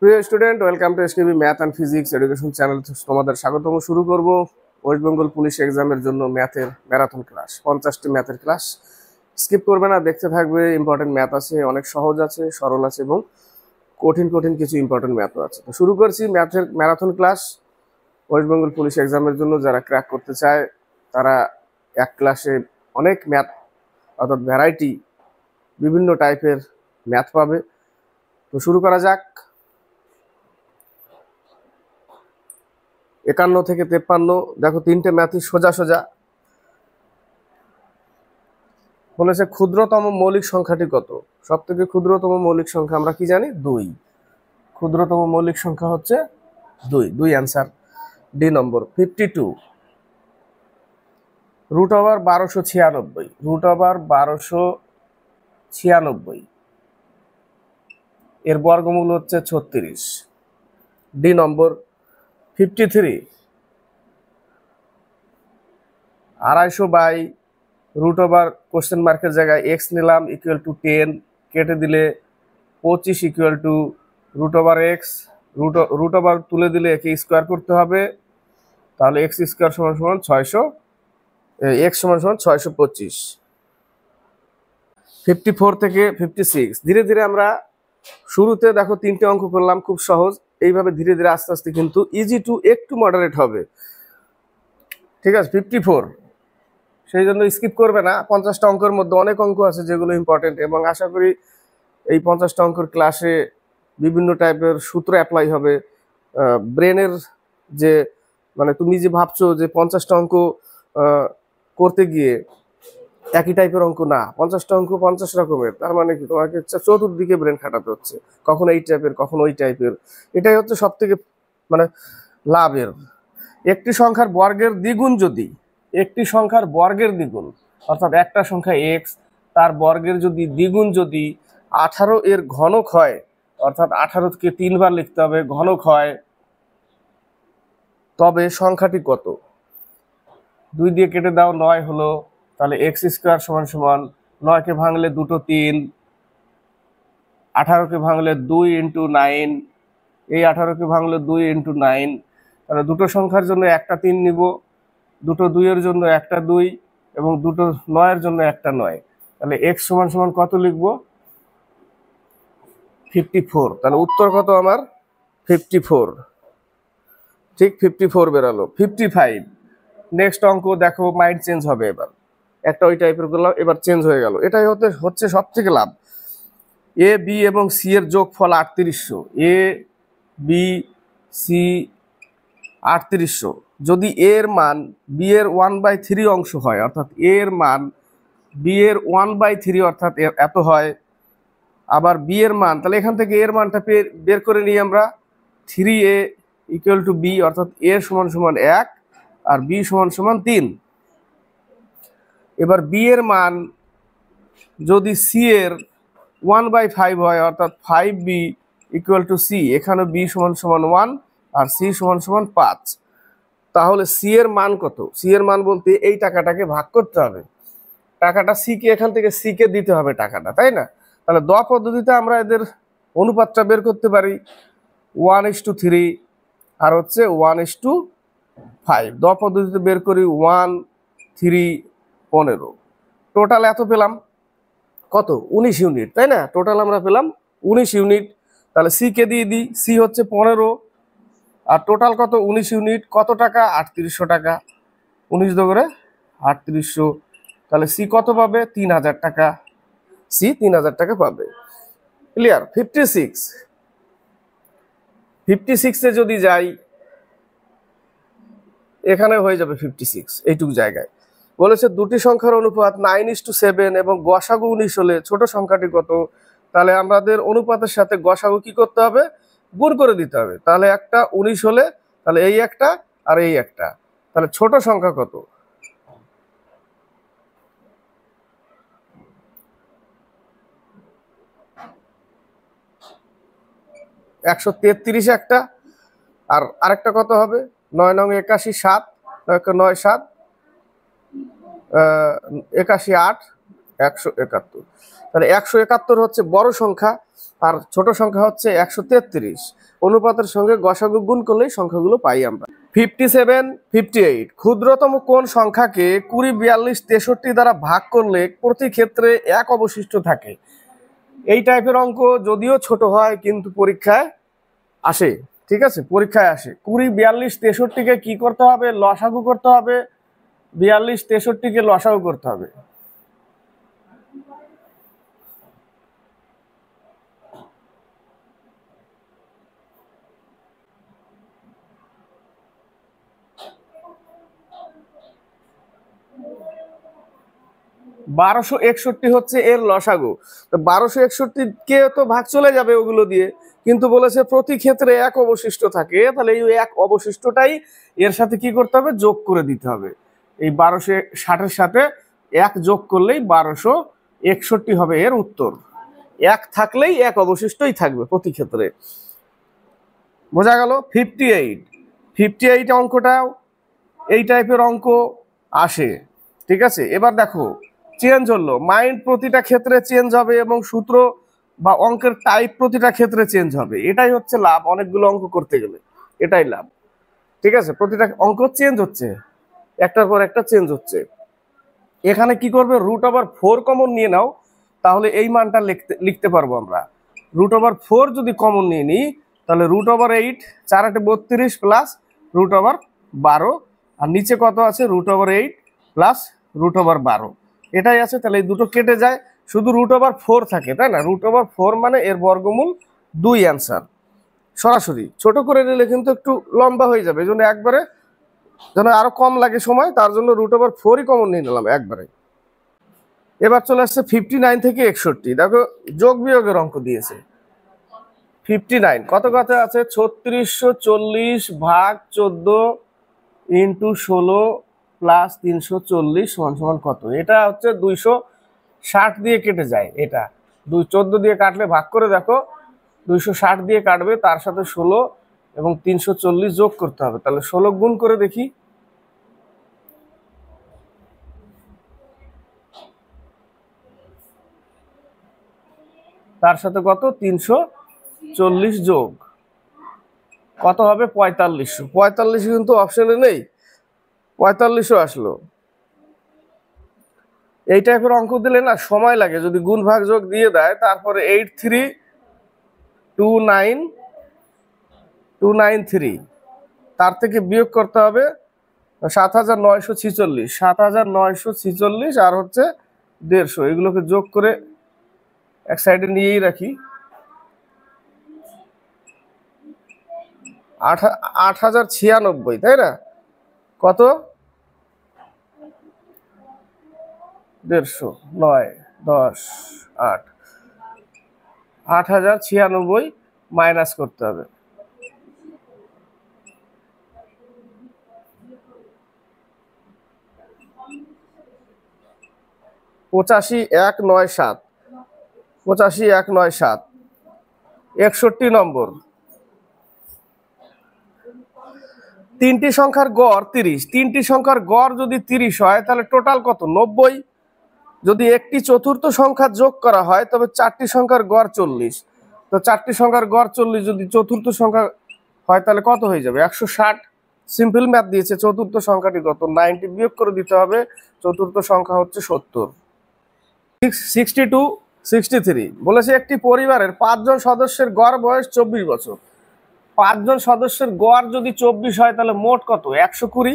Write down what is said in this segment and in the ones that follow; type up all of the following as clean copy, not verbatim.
প্রিয় student, welcome to SKB math and physics education channel. তোমাদের স্বাগতম। শুরু করব ওয়েস্ট বেঙ্গল পুলিশ এক্সামের জন্য ম্যাথের ম্যারাথন ক্লাস। 50টি ম্যাথের ক্লাস স্কিপ করবে না, দেখতে থাকবে। ইম্পর্টেন্ট ম্যাথ আছে, অনেক সহজ আছে, সরল আছে এবং কঠিন কঠিন কিছু ইম্পর্টেন্ট ম্যাথও আছে। তো শুরু করছি ম্যাথের marathon class West Bengal police এক্সামের জন্য। যারা ক্র্যাক করতে চায় তারা এক ক্লাসে অনেক ম্যাথ অর্থাৎ ভ্যারাইটি বিভিন্ন টাইপের ম্যাথ পাবে। তো শুরু করা যাক। 51 থেকে 53, দেখো তিনটে ম্যাথই সোজা সোজা। বলেছে ক্ষুদ্রতম মৌলিক সংখ্যাটি কত? সব থেকে ক্ষুদ্রতম মৌলিক সংখ্যা আমরা কি জানি? 2। ক্ষুদ্রতম মৌলিক সংখ্যা হচ্ছে 2 অ্যান্সার। ডি নম্বর। 52 √1296, √1296 এর বর্গমূল হচ্ছে 36। ডি নম্বর। 53 250 কোশ্চেন মার্কের জায়গায় এক্স নিলাম =10, কেটে দিলে 25 √x, √ তুলে দিলে একে স্কোয়ার করতে হবে, তাহলে x² = 600, x = 625। 54 থেকে 56 ধীরে ধীরে আমরা শুরুতে দেখো তিনটে অঙ্ক করলাম, খুব সহজ। এইভাবে ধীরে ধীরে আস্তে আস্তে কিন্তু ইজি টু একটু মডারেট হবে, ঠিক আছে? 54 সেই জন্য স্কিপ করবে না। 50টা অঙ্কের মধ্যে অনেক অঙ্ক আছে যেগুলো ইম্পর্টেন্ট, এবং আশা করি এই 50টা অঙ্কের ক্লাসে বিভিন্ন টাইপের সূত্র অ্যাপ্লাই হবে। ব্রেনের যে মানে তুমি যে ভাবছো যে 50টা অঙ্ক করতে গিয়ে একই টাইপের অঙ্ক না, 50টা অঙ্ক 50 রকমের, তার মানে কি তোমাকে চতুর্দিকে ব্রেন খাটাতে হচ্ছে, কখন এই টাইপের কখন ওই টাইপের। এটাই হচ্ছে সব থেকে মানে লাভের। একটি সংখ্যার বর্গের দ্বিগুণ যদি, একটি সংখ্যার বর্গের দ্বিগুণ অর্থাৎ একটা সংখ্যা এক্স, তার বর্গের যদি দ্বিগুণ যদি 18 এর ঘনক হয়, অর্থাৎ 18কে 3 বার লিখতে হবে, ঘনক হয়, তবে সংখ্যাটি কত? 2 দিয়ে কেটে দাও, 9 হলো। তাহলে x² = 9কে ভাঙলে 2 × 3, 18কে ভাঙলে 2 × 9, এই 18কে ভাঙলে 2 × 9। তাহলে দুটো সংখ্যার জন্য একটা 3 নিব, দুটো 2 এর জন্য একটা 2 এবং দুটো 9 এর জন্য একটা 9। তাহলে x = কত লিখব? 54। তাহলে উত্তর কত আমার? 54। ঠিক 54 বেরালো। 55 নেক্সট অঙ্ক দেখো, মাইন্ড চেঞ্জ হবে এবার। একটা ওই টাইপের করলাম, এবার চেঞ্জ হয়ে গেল। এটাই হচ্ছে সব থেকে লাভ। এ বি এবং সি এর যোগফল 3800, এ বি সি 3800। যদি এ এর মান বি এর 1/3 অংশ হয়, অর্থাৎ এ এর মান বি এর 1/3 অর্থাৎ এত হয়, আবার বি এর মান, তাহলে এখান থেকে এর মানটা বের করে নিই আমরা। 3a = b, অর্থাৎ a = 1 আর b = 3। এবার বি এর মান যদি সি এর 1/5 হয়, অর্থাৎ 5b = c, এখানে b = 1 আর c = 5। তাহলে সি এর মান কত? সি এর মান বলতে এই টাকাটাকে ভাগ করতে হবে, টাকাটা সি কে, এখান থেকে সি কে দিতে হবে টাকাটা, তাই না? তাহলে দ পদ্ধতিতে আমরা এদের অনুপাতটা বের করতে পারি, 1:3 আর হচ্ছে 1:5। দ পদ্ধতিতে বের করি 1, 3, 15। টোটাল এত পেলাম কত? 19 ইউনিট, তাই না? টোটাল আমরা পেলাম 19 ইউনিট। তাহলে সি কে দিয়ে দিই, সি হচ্ছে 15 আর টোটাল কত? 19 ইউনিট। কত টাকা? 3800 টাকা। 19 দোকানে 3800। তাহলে সি কত পাবে? 3000 টাকা। সি 3000 টাকা পাবে। ক্লিয়ার? 56 যদি যাই, এখানে হয়ে যাবে 56 এইটুকু জায়গায়। বলেছে দুটি সংখ্যার অনুপাত 9:7 এবং গসাগু 19 হলে ছোট সংখ্যাটি কত? তাহলে আমাদের অনুপাতের সাথে গসাগু কি করতে হবে? গুণ করে দিতে হবে। তাহলে একটা 19 হলে, তাহলে এই একটা আর এই একটা, তাহলে ছোট সংখ্যা কত? 133 একটা, আর আরেকটা কত হবে? 9 9 81, 7 9 9 7 81 8, 171। তাহলে 171 হচ্ছে বড় সংখ্যা আর ছোট সংখ্যা হচ্ছে 133। অনুপাতের সঙ্গে গসাগু গুণ করলেই সংখ্যাগুলো পাই আমরা। 57, 58 ক্ষুদ্রতম কোন সংখ্যাকে 20, 42, 63 দ্বারা ভাগ করলে প্রতি ক্ষেত্রে 1 অবশিষ্ট থাকে? এই টাইপের অঙ্ক যদিও ছোট হয় কিন্তু পরীক্ষায় আসে। ঠিক আছে, পরীক্ষায় আসে। 20, 42, 63-কে কি করতে হবে? লসাগু করতে হবে। 42, 63-কে লসাগু করতে হবে। বারোশো 61 হচ্ছে এর লসাগু। তো 1261-কে তো ভাগ চলে যাবে ওগুলো দিয়ে, কিন্তু বলেছে প্রতি ক্ষেত্রে 1 অবশিষ্ট থাকে। তাহলে এই 1 অবশিষ্টটাই এর সাথে কি করতে হবে? যোগ করে দিতে হবে। এই 1260-এর সাথে 1 যোগ করলেই 1261 হবে এর উত্তর। 1 থাকলেই 1 অবশিষ্টই থাকবে প্রতি ক্ষেত্রে। বোঝা গেল? 58 অঙ্কটাও এই টাইপের অঙ্ক আসে। ঠিক আছে, এবার দেখো চেঞ্জ হলো, মাইন্ড প্রতিটা ক্ষেত্রে চেঞ্জ হবে এবং সূত্র বা অঙ্কের টাইপ প্রতিটা ক্ষেত্রে চেঞ্জ হবে। এটাই হচ্ছে লাভ অনেকগুলো অঙ্ক করতে গেলে, এটাই লাভ। ঠিক আছে, প্রতিটা অঙ্ক চেঞ্জ হচ্ছে, একটার পর একটা চেঞ্জ হচ্ছে। এখানে কি করবে? √4 কমন নিয়ে নাও, তাহলে এই মানটা লিখতে পারবো আমরা। √4 যদি কমন নিয়ে নিই তাহলে √8, 4 8 32 প্লাস √12, আর নিচে কত আছে? √8 প্লাস √12, এটাই আছে। তাহলে এই দুটো কেটে যায়, শুধু √4 থাকে, তাই না? √4 মানে এর বর্গমূল 2 অ্যান্সার। সরাসরি ছোট করে নিলে কিন্তু একটু লম্বা হয়ে যাবে, এই জন্য একবারে যেন আরো কম লাগে সময়, তার জন্য √4ই কমন নিয়ে নিলাম একবারে। এবার চলে আসছে 59 থেকে 61। দেখো যোগ বিয়োগের অঙ্ক দিয়েছে। 59 কত কত আছে? 3640 ভাগ 14 ইন্টু 16 প্লাস 340 সমান সমান কত? এটা হচ্ছে 260 দিয়ে কেটে যায়। এটা 14 দিয়ে কাটলে ভাগ করে দেখো 260 দিয়ে কাটবে, তার সাথে 16 এবং 340 যোগ করতে হবে। তাহলে 16 গুণ করে দেখি। তার সাথে কত? 340 যোগ কত হবে? 4500। 45 কিন্তু অপশনে নেই, 4500 আসলো। এই টাইপের অঙ্ক দিলে না সময় লাগে, যদি গুণ ভাগ যোগ দিয়ে দেয়। তারপরে 8329293, তার থেকে বিয়োগ করতে হবে 7946, 7946 আর হচ্ছে 150, এগুলোকে যোগ করে এক সাইডে নিয়েই রাখি। 8096, তাই না? কত? 150, 9, 10, 8, 8096 মাইনাস করতে হবে। 85197, 85197, 61 নম্বর। তিনটি সংখ্যার গড় 30, তিনটি সংখ্যার গড় যদি 30 হয় তাহলে টোটাল কত? 90। যদি একটি চতুর্থ সংখ্যা যোগ করা হয় তবে 4টি সংখ্যার গড় 40। তো 4টি সংখ্যার গড় 40 যদি চতুর্থ সংখ্যা হয় তাহলে কত হয়ে যাবে? 160। সিম্পল ম্যাথ দিয়েছে, চতুর্থ সংখ্যাটি কত? 90 বিয়োগ করে দিতে হবে, চতুর্থ সংখ্যা হচ্ছে 70। 62, 63 বলেছে একটি পরিবারের 5 জন সদস্যের গড় বয়স 24 বছর। 5 জন সদস্যের গড় যদি 24 হয় তাহলে মোট কত? 120।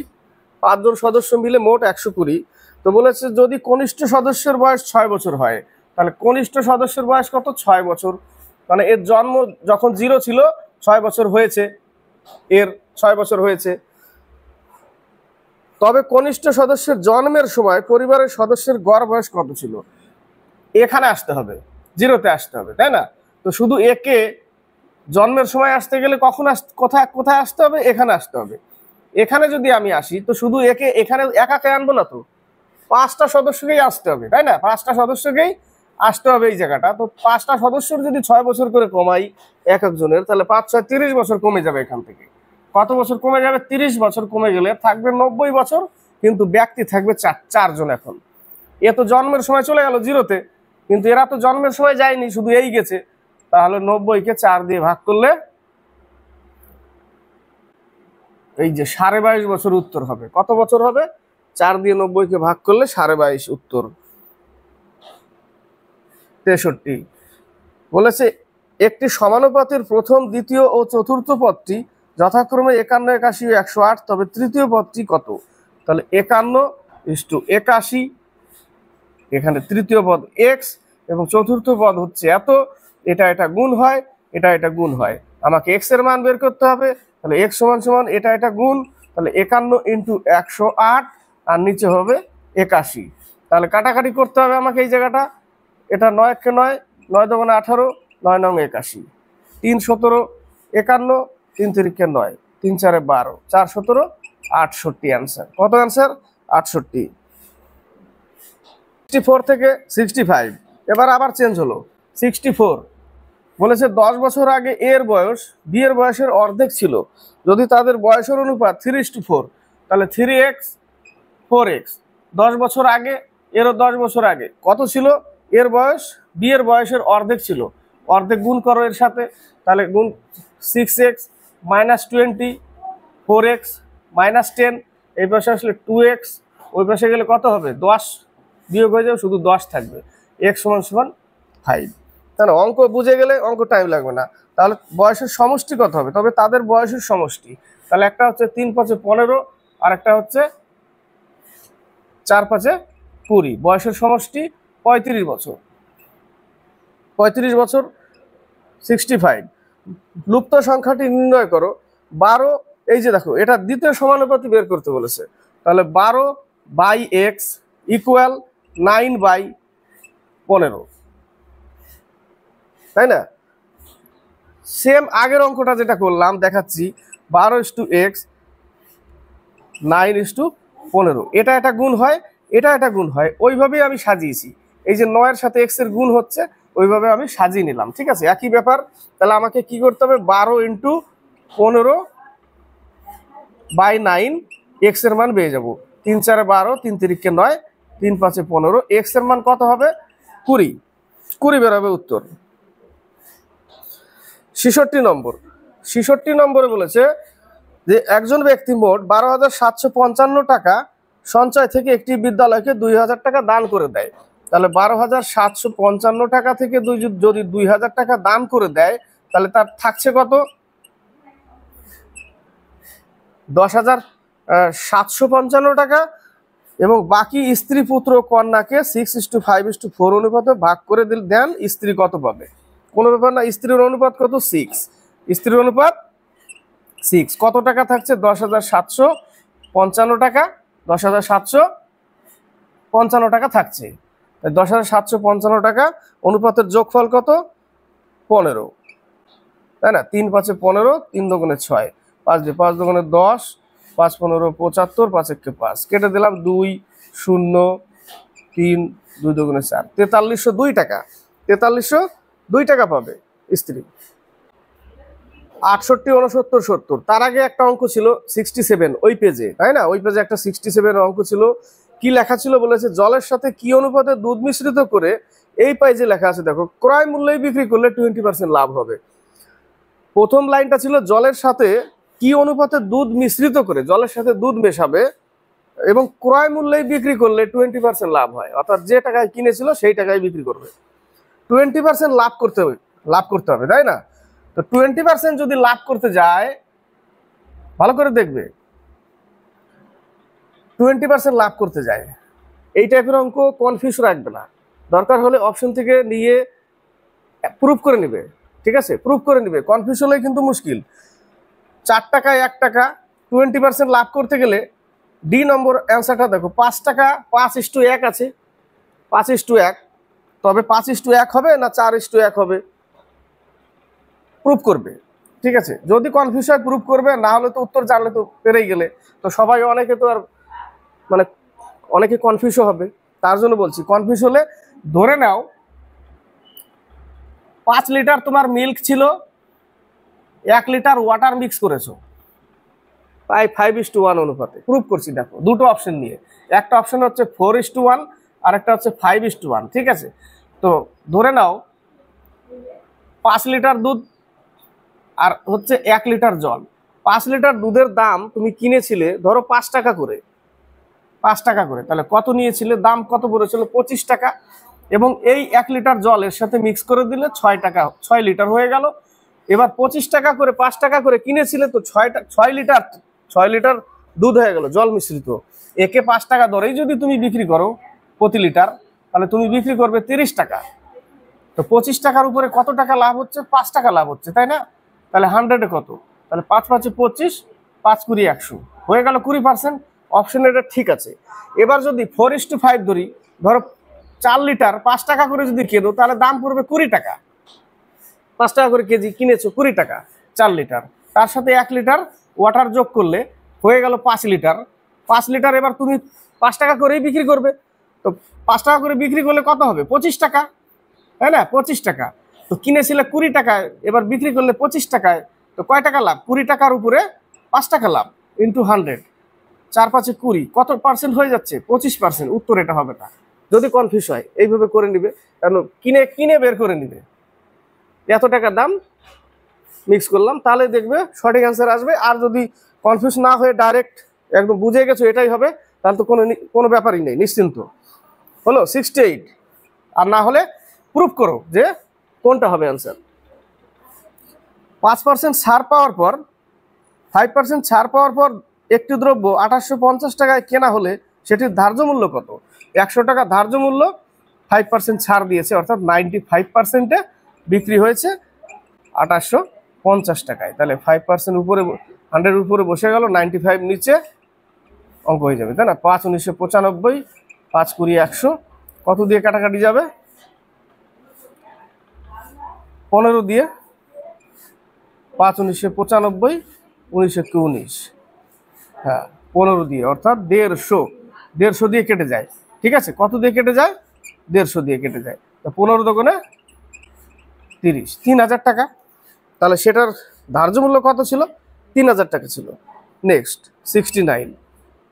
5 জন সদস্য মিলে মোট 120। তো বলেছে যদি কনিষ্ঠ সদস্যের বয়স 6 বছর হয় তাহলে কনিষ্ঠ সদস্যের বয়স কত? 6 বছর। মানে এর জন্ম যখন 0 ছিল 6 বছর হয়েছে, এর 6 বছর হয়েছে। তবে কনিষ্ঠ সদস্যের জন্মের সময় পরিবারের সদস্যের গড় বয়স কত ছিল? এখানে আসতে হবে, 0-তে আসতে হবে, তাই না? তো শুধু একে জন্মের সময় আসতে গেলে কখন কোথায় কোথায় আসতে হবে? এখানে আসতে হবে। এখানে যদি আমি আসি তো শুধু একে এখানে একাকে আনবো না, তো 5টা সদস্যকেই আসতে হবে, তাই না? 5টা সদস্যকেই আসতে হবে এই জায়গাটা। তো 5টা সদস্যর যদি 6 বছর করে কমাই এক একজনের, তাহলে 5 6 30 বছর কমে যাবে। এখান থেকে কত বছর কমে যাবে? 30 বছর কমে গেলে থাকবে 90 বছর, কিন্তু ব্যক্তি থাকবে 4 জন। এখন এ তো জন্মের সময় চলে গেল জিরোতে, কিন্তু এরা তো জন্মের সময় যায়নি, শুধু এই গেছে। তাহলে 90-কে 4 দিয়ে ভাগ করলে এই যে 22.5 বছর উত্তর হবে। কত বছর হবে? 4 দিয়ে 90-কে ভাগ করলে 22.5 উত্তর। 63 বলেছে একটি সমানুপাতের প্রথম, দ্বিতীয় ও চতুর্থ পদটি যথাক্রমে 51, 81 ও 108, তবে তৃতীয় পদটি কত? তাহলে 51:81, এখানে তৃতীয় পদ এক্স এবং চতুর্থ পদ হচ্ছে এত, এটা গুণ হয়, এটা গুণ হয়। আমাকে এক্স এর মান বের করতে হবে। তাহলে এক্স সমান সমান এটা গুণ, তাহলে 51 × 108 আর নিচে হবে 81। তাহলে কাটাকাটি করতে হবে আমাকে এই জায়গাটা। এটা 9-কে 9, 9 × 18, 9 × 81, 3 × 17 51, 3 × 3 = 9, 3 × 4 = 12, 4 × 17 68 অ্যান্সার। কত অ্যান্সার? 68। 64 থেকে 65, এবার আবার চেঞ্জ হলো। 64 বলেছে 10 বছর আগে এর বয়স বি এর বয়সের অর্ধেক ছিল যদি তাদের বয়সের অনুপাত 3:4, তাহলে 3x 4x। 10 বছর আগে, এরও 10 বছর আগে কত ছিল? এর বয়স বি এর বয়সের অর্ধেক ছিল, অর্ধেক গুণ করো এর সাথে, তাহলে গুণ 6x - 20, 4x - 10, এই পাশে আসলে 2x, ওই পাশে গেলে কত হবে? 10 বিয়োগ হয়ে যাবে, শুধু 10 থাকবে। x = 5। তাহলে অঙ্ক বুঝে গেলে অঙ্ক টাইম লাগবে না। তাহলে বয়সের সমষ্টি কত হবে? তবে তাদের বয়সের সমষ্টি, তাহলে একটা হচ্ছে 3 × 5 = 15, আর একটা হচ্ছে 4 × 5 = 20। বয়সের সমষ্টি 35 বছর। 35 বছর। 65 লুপ্ত সংখ্যাটি নির্ণয় করো। 12, এই যে দেখো এটা দ্বিতীয় সমানুপাতি বের করতে বলেছে। তাহলে 12/x = 9/15, তাই না? সেম আগের অঙ্কটা যেটা করলাম দেখাচ্ছি, 12:x 9:15, এটা গুণ হয়, এটা গুণ হয়, ওইভাবেই আমি সাজিয়েছি। এই যে 9 এর সাথে x এর গুণ হচ্ছে, ওইভাবে আমি সাজিয়ে নিলাম। ঠিক আছে, একই ব্যাপার। তাহলে আমাকে কি করতে হবে? 12 × 15/9, x এর মান পেয়ে যাব। 3 × 4 = 12, 3 × 3 = 9, 3 × 5 = 15, x এর মান কত হবে? 20 বেরোবে উত্তর। 66 নম্বর। 66 নম্বরে বলেছে যে একজন ব্যক্তি মোট 12,755 টাকা সঞ্চয় থেকে একটি বিদ্যালয়কে 2,000 টাকা দান করে দেয়। তাহলে 12,755 টাকা থেকে যদি 2,000 টাকা দান করে দেয়, তাহলে তার থাকছে কত? 10,755 টাকা, এবং বাকি স্ত্রী পুত্র কন্যাকে 6:5:4 অনুপাতে ভাগ করে দেন। স্ত্রী কত পাবে? কোনো ব্যাপার না, স্ত্রীর অনুপাত কত? 6। স্ত্রীর অনুপাত 6। কত টাকা থাকছে? 10,755 টাকা। 10,755 টাকা থাকছে। 10,755 টাকা অনুপাতের যোগফল কত? 15, তাই না? 3 × 5 = 15, 3 × 2 = 6, 5 দিয়ে 5 × 2 = 10, 5 × 15 = 75, 5 × 1 = 5, কেটে দিলাম 2, 0, 3, 2 × 2 = 4, 4302 টাকা। 4302 টাকা পাবে স্ত্রী। 68, 69, 70, তার আগে একটা অঙ্ক ছিল 67 ওই পেজে, তাই না? ওই পেজে একটা 67 অঙ্ক ছিল। কি লেখা ছিল? বলেছে জলের সাথে কি অনুপাতে দুধ মিশ্রিত করে, এই পেজে লেখা আছে দেখো, ক্রয় মূল্যে বিক্রি করলে 20% লাভ হবে। প্রথম লাইনটা ছিল জলের সাথে কি অনুপাতে দুধ মিশ্রিত করে, জলের সাথে দুধ মেশাবে এবং ক্রয় মূল্যে বিক্রি করলে 20% লাভ হয়, অর্থাৎ যে টাকায় কিনেছিল সেই টাকায় বিক্রি করবে। 20% লাভ করতে হবে, তাই না? তো 20% যদি লাভ করতে যায়, ভালো করে দেখবে, 20% লাভ করতে যায়, এই টাইপের অঙ্ক কনফিউজ রাখবে না। দরকার হলে অপশন থেকে নিয়ে প্রুফ করে নিবে। ঠিক আছে, প্রুফ করে নিবে। কনফিউজ হলে কিন্তু মুশকিল। 4 টাকায় 1 টাকা 20% লাভ করতে গেলে ডি নম্বর অ্যান্সারটা দেখো, 5 টাকা 5:1 আছে, 5:1, তবে 5:1 হবে না 4:1 হবে? প্রুফ করবে। ঠিক আছে, যদি কনফিউজ হয় প্রুফ করবে, না হলে তো উত্তর জানলে তো পেরেই গেলে। তো সবাই অনেকে তো আর মানে অনেকে কনফিউজও হবে, তার জন্য বলছি কনফিউজ হলে ধরে নাও 5 লিটার তোমার মিল্ক ছিল, 1 লিটার ওয়াটার মিক্স করেছো, প্রায় 5:1 অনুপাতে। প্রুফ করছি দেখো, দুটো অপশন নিয়ে। একটা অপশন হচ্ছে 4:1, আর একটা হচ্ছে 5:1। ঠিক আছে, তো ধরে নাও 5 লিটার দুধ আর হচ্ছে 1 লিটার জল। 5 লিটার দুধের দাম তুমি কিনেছিলে ধরো 5 টাকা করে, 5 টাকা করে, তাহলে কত নিয়েছিলে, দাম কত পড়েছিল, 25 টাকা। এবং এই 1 লিটার জল এর সাথে মিক্স করে দিলে 6 টাকা, 6 লিটার হয়ে গেল। এবার 25 টাকা করে 5 টাকা করে কিনেছিলে, তো 6 লিটার দুধ হয়ে গেল জল মিশ্রিত। একে 5 টাকা দরেই যদি তুমি বিক্রি করো প্রতি লিটার, তাহলে তুমি বিক্রি করবে 30 টাকা। তো 25 টাকার উপরে কত টাকা লাভ হচ্ছে, 5 টাকা লাভ হচ্ছে, তাই না? তাহলে 100-এ কত, তাহলে 5 5 25, 5 20 100 হয়ে গেল 20%। অপশন এটা ঠিক আছে। এবার যদি 4:5 ধরি, ধরো 4 লিটার 5 টাকা করে যদি কেনো, তাহলে দাম পড়বে 20 টাকা। 5 টাকা করে কেজি কিনেছো, 20 টাকা 4 লিটার, তার সাথে 1 লিটার ওয়াটার যোগ করলে হয়ে গেল 5 লিটার। 5 লিটার এবার তুমি 5 টাকা করেই বিক্রি করবে। তো 5 টাকা করে বিক্রি করলে কত হবে, 25 টাকা, তাই না? 25 টাকা। তো কিনেছিলে 20 টাকায়, এবার বিক্রি করলে 25 টাকায়, তো কয় টাকা লাভ, 20 টাকার উপরে 5 টাকা লাভ ইন্টু 100, 4 5 20, কত পার্সেন্ট হয়ে যাচ্ছে, 25%। উত্তর এটা হবে না। যদি কনফিউজ হয় এইভাবে করে নিবে, কারণ কিনে কিনে বের করে নিবে এত টাকা দাম মিক্স করলাম, তাহলে দেখবে সঠিক অ্যান্সার আসবে। আর যদি কনফিউজ না হয়ে ডাইরেক্ট একদম বুঝে গেছো এটাই হবে, তাহলে তো কোনো ব্যাপারই নেই, নিশ্চিন্ত হলো। 68। আর না হলে প্রুফ করো যে কোনটা হবে অ্যান্সার। 5% ছাড় পাওয়ার পর, 5% ছাড় পাওয়ার পর একটি দ্রব্য 2850 টাকায় কেনা হলে সেটির ধার্য মূল্য কত? 100 টাকা ধার্য মূল্য, 5% ছাড় দিয়েছে, অর্থাৎ 95%-এ বিক্রি হয়েছে 2850 টাকায়। তাহলে 5% উপরে, 100 উপরে বসে গেল, 95 নিচে, অঙ্ক হয়ে যাবে, তাই না? 5 1995, 5 20 100, কত দিয়ে কাটাকাটি যাবে, 15 দিয়ে, 5 1995, 1919, হ্যাঁ 15 দিয়ে, অর্থাৎ 150 দিয়ে কেটে যায়। ঠিক আছে, কত দিয়ে কেটে যায়, 150 দিয়ে কেটে যায়। তো 15 দোকানে 30, 3000 টাকা। তাহলে সেটার ধার্য মূল্য কত ছিল, 3000 টাকা ছিল। নেক্সট 69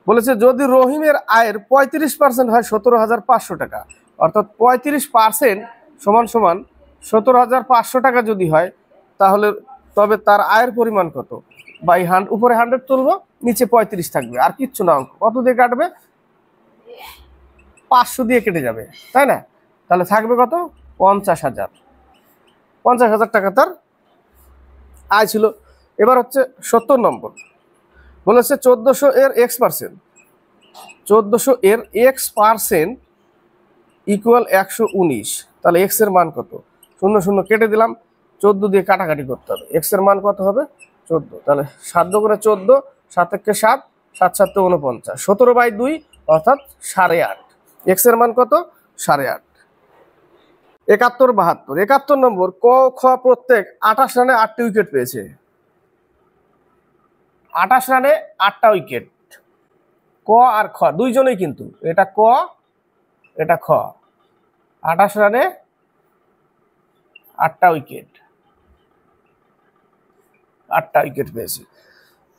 বলেছে, যদি রহিমের আয়ের 35% হয় 17,500 টাকা, অর্থাৎ 35% সমান সমান 17,500 টাকা যদি হয়, তাহলে তবে তার আয়ের পরিমাণ কত? বাই উপরে 100 তুলবো, নিচে 35 থাকবে, আর কিচ্ছু না। অঙ্ক কত দিয়ে কাটবে, 500 দিয়ে কেটে যাবে, তাই না? তাহলে থাকবে কত, 50,000। 50,000 টাকা তার আয় ছিল। এবার হচ্ছে 70 নম্বর, বলেছে 1400 এর x%, 1400 এর x% ইকুয়াল 119। তাহলে x এর মান কত, 0 0 কেটে দিলাম, 14 দিয়ে কাটাকাটি করতে হবে। x এর মান কত হবে, 14। তাহলে 7 করে 14, 7 একে 7, 7 7 49, 17/2 অর্থাৎ 8.5। x এর মান কত, 8.5। 71 72, 71 নম্বর, ক খ প্রত্যেক 28 রানে 8টি উইকেট পেয়েছে। 28 রানে 8টা উইকেট, ক আর খ দুইজনেই কিন্তু, এটা ক এটা খ। 28 রানে 8টা উইকেট, 8টা উইকেট পেয়েছে।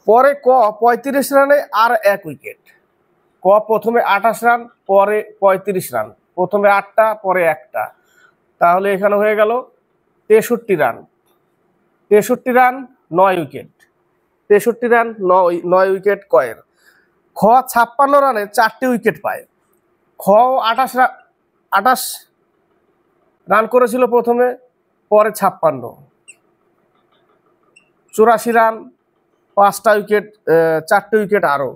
পরে ক 35 রানে আর 1 উইকেট। ক প্রথমে 28 রান, পরে 35 রান, প্রথমে 8টা পরে 1টা, তাহলে এখানে হয়ে গেল 63 run. 63 run 9 wicket, 63 run 9 wicket কয়ের। খ 56 রানে 4টি উইকেট পায়। খ 28 রান করেছিল প্রথমে, পরে 56, 84 রান, 5টা উইকেট, 4টে উইকেট আরো,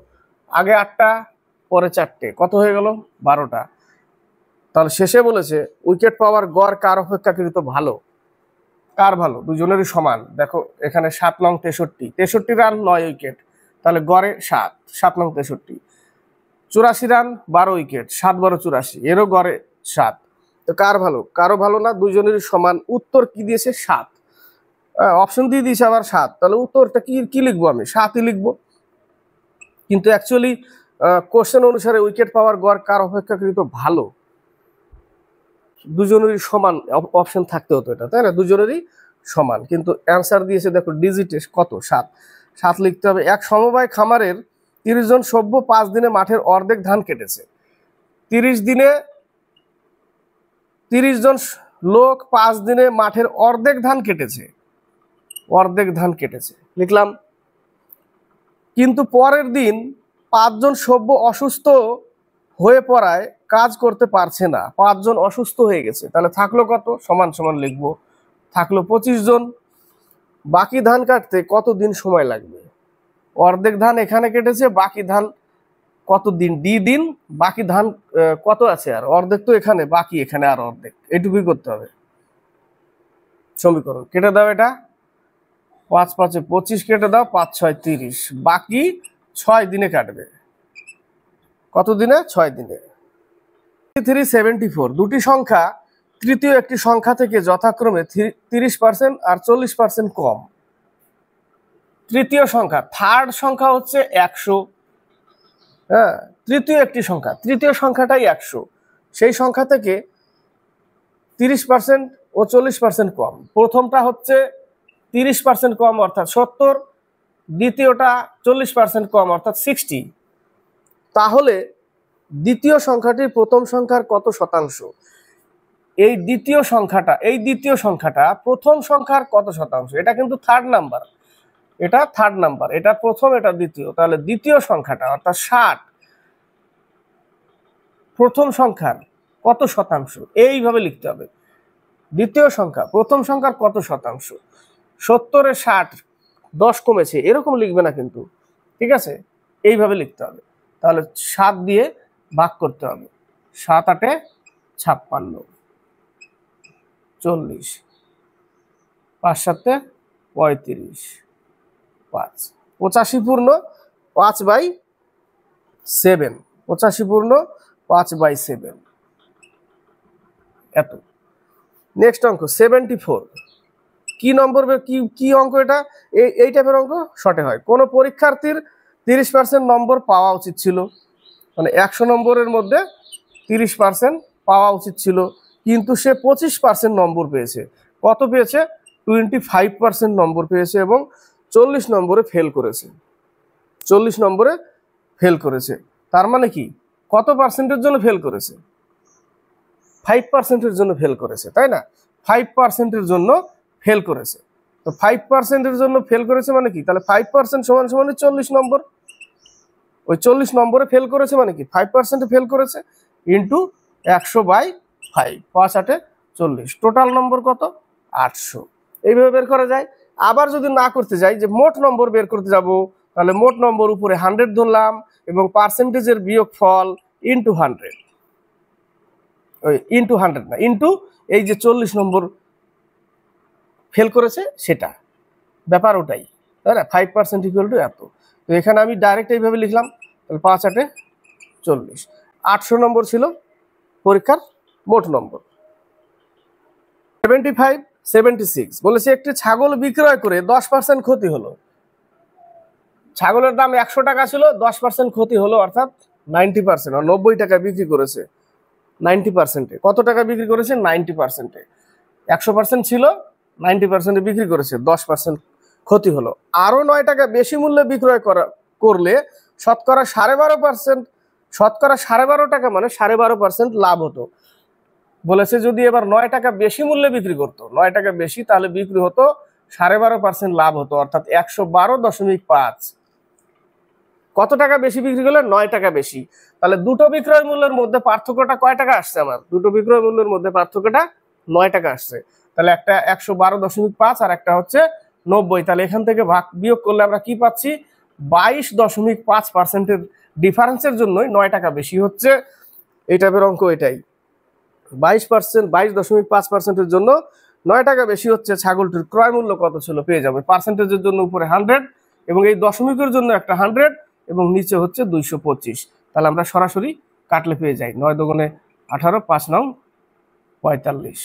আগে 8টা পরে 4টে, কত হয়ে গেল, 12টা। তাহলে শেষে বলেছে উইকেট পাওয়ার গড় কার অপেক্ষাকৃত ভালো, কার ভালো, দুজনেরই সমান। দেখো এখানে 7 নং 63, 63 রান 9 উইকেট, তাহলে গড়ে 7, 7 নং 63। 84 রান 12 উইকেট, 7 12 84, এরও গড়ে 7। তো কার ভালো, কারো ভালো না, দুজনেরই সমান। উত্তর কি দিয়েছে, 7। অপশন দিয়ে দিয়েছে আবার 7, তাহলে উত্তরটা কি লিখবো, আমি 7ই লিখবো। কিন্তু অ্যাকচুয়ালি কোশ্চেন অনুসারে উইকেট পাওয়ার গড় কার অপেক্ষাকৃত ভালো, দুজনেরই সমান অপশন থাকতে হতো এটা, তাই না? দুজনেরই সমান, কিন্তু অ্যান্সার দিয়েছে দেখো ডিজিটে কত, 7। 7 লিখতে হবে। এক সমবায় খামারের 30 জন সভ্য 5 দিনে মাঠের অর্ধেক ধান কেটেছে। 30 দিনে 30 জন লোক 5 দিনে মাঠের অর্ধেক ধান কেটেছে, অর্ধেক ধান কেটেছে লিখলাম। কিন্তু পরের দিন 5 জন সভ্য অসুস্থ হয়ে পড়ায় কাজ করতে পারছে না, 5 জন অসুস্থ হয়ে গেছে, তাহলে থাকলো কত, সমান সমান লিখবো, থাকলো 25 জন। বাকি ধান কাটতে কত দিন সময় লাগবে? অর্ধেক ধান এখানে কেটেছে, বাকি ধান কত দিন, ডি দিন, বাকি ধান কত আছে আর, অর্ধেক তো এখানে, বাকি এখানে আর অর্ধেক, এইটুকুই করতে হবে। সমীকরণ কেটে দাও, এটা 5 5 25 কেটে দাও, 5 6 30, বাকি 6 দিনে কাটবে। কত দিনে? 6 দিনে। 374 দুটি সংখ্যা তৃতীয় একটি সংখ্যা থেকে যথাক্রমে 30% আর 40% কম। তৃতীয় সংখ্যা, থার্ড সংখ্যা হচ্ছে 100, হ্যাঁ, তৃতীয় একটি সংখ্যা, তৃতীয় সংখ্যাটাই 100, সেই সংখ্যা থেকে 30% ও 40% কম। প্রথমটা হচ্ছে 30% কম অর্থাৎ 70, দ্বিতীয়টা 40% কম অর্থাৎ 60। তাহলে দ্বিতীয় সংখ্যাটির প্রথম সংখ্যার কত শতাংশ? এই দ্বিতীয় সংখ্যাটা প্রথম সংখ্যার কত শতাংশ? এটা কিন্তু থার্ড নাম্বার, এটা থার্ড নাম্বার, এটা প্রথম, এটা দ্বিতীয়, তাহলে দ্বিতীয় সংখ্যাটা অর্থাৎ 60 প্রথম সংখ্যার কত শতাংশ, এইভাবে লিখতে হবে। দ্বিতীয় সংখ্যা প্রথম সংখ্যার কত শতাংশ? 70-এ 60 10 কমেছে, এরকম লিখবে না কিন্তু, ঠিক আছে, এইভাবে লিখতে হবে। তাহলে 7 দিয়ে ভাগ করতে হবে, 7 8 56, 40, 5 7 35, 5 85 পূর্ণ 5/7, 85 পূর্ণ 5/7, এত। নেক্সট অঙ্ক 74, কি নম্বর, কি অঙ্ক এটা? এই টাইপের অঙ্ক শর্টে হয়। কোন পরীক্ষার্থীর 30% নম্বর পাওয়া উচিত ছিল, মানে 100 নম্বরের মধ্যে 30% পাওয়া উচিত ছিল, কিন্তু সে 25% নম্বর পেয়েছে। কত পেয়েছে? 25% নম্বর পেয়েছে এবং 40 নম্বরে ফেল করেছে, 40 নম্বরে ফেল করেছে। তার মানে কি, কত পার্সেন্টের জন্য ফেল করেছে? 5%-এর জন্য ফেল করেছে, তাই না? 5%-এর জন্য ফেল করেছে। তো 5%-এর জন্য ফেল করেছে মানে কি? তাহলে 5% সমান সমান 40 নম্বর। ওই 40 নম্বরে ফেল করেছে মানে কি, 5%-এ ফেল করেছে, ইন্টু 100/5, 5 8 40, টোটাল নম্বর কত? 800। এইভাবে বের করা যায়। আবার যদি না করতে যাই, যে মোট নম্বর বের করতে যাব, তাহলে মোট নম্বর উপরে 100 ধরলাম এবং পার্সেন্টেজের বিয়োগফল ইন্টু 100, ওই ইন্টু 100 না, ইন্টু এই যে 40 নম্বর ফেল করেছে সেটা, ব্যাপার ওটাই, তাই না? 5% ইকুয়াল টু এত। তো এখানে আমি ডাইরেক্ট এইভাবে লিখলাম, তাহলে 5 8 40, 800 নম্বর ছিল পরীক্ষার মোট নম্বর। 75 76 বলেছে একটি ছাগল বিক্রয় করে 10% ক্ষতি হলো। ছাগলের দাম 100 টাকা ছিল, 10% ক্ষতি হলো অর্থাৎ 90%, আর 90 টাকা বিক্রি করেছে। 90%-এ কত টাকা বিক্রি করেছে? 90%-এ। 100% ছিল, 90%-এ বিক্রি করেছে, 10% ক্ষতি হলো। আরো 9 টাকা বেশি মূল্যে বিক্রয় করলে শতকরা 12.5%, শতকরা 12.5 টাকা মানে 12.5% লাভ হতো। বলেছে যদি এবার 9 টাকা বেশি মূল্যে বিক্রি করতো, 9 টাকা বেশি, তাহলে বিক্রি হতো 12.5% লাভ হতো, অর্থাৎ 112.5। কত টাকা বেশি বিক্রি করলে? 9 টাকা বেশি। তাহলে দুটো বিক্রয় মূল্যের মধ্যে পার্থক্যটা কয় টাকা আসছে আমার? দুটো বিক্রয় মূল্যের মধ্যে পার্থক্যটা 9 টাকা আসছে। তাহলে একটা 112.5 আর একটা হচ্ছে 90। তাহলে এখান থেকে ভাগ বিয়োগ করলে আমরা কি পাচ্ছি? 22.5%-এর ডিফারেন্সের জন্যই 9 টাকা বেশি হচ্ছে। এই টাইপের অঙ্ক এটাই, 22.5%-এর জন্য 9 টাকা বেশি হচ্ছে। ছাগলটির ক্রয় মূল্য কত ছিল পেয়ে যাবে। পার্সেন্টেজের জন্য উপরে 100 এবং এই দশমিকের জন্য একটা 100 এবং নিচে হচ্ছে 225। তাহলে আমরা সরাসরি কাটলে পেয়ে যাই 9 দুগুণে 18, 5 9 45।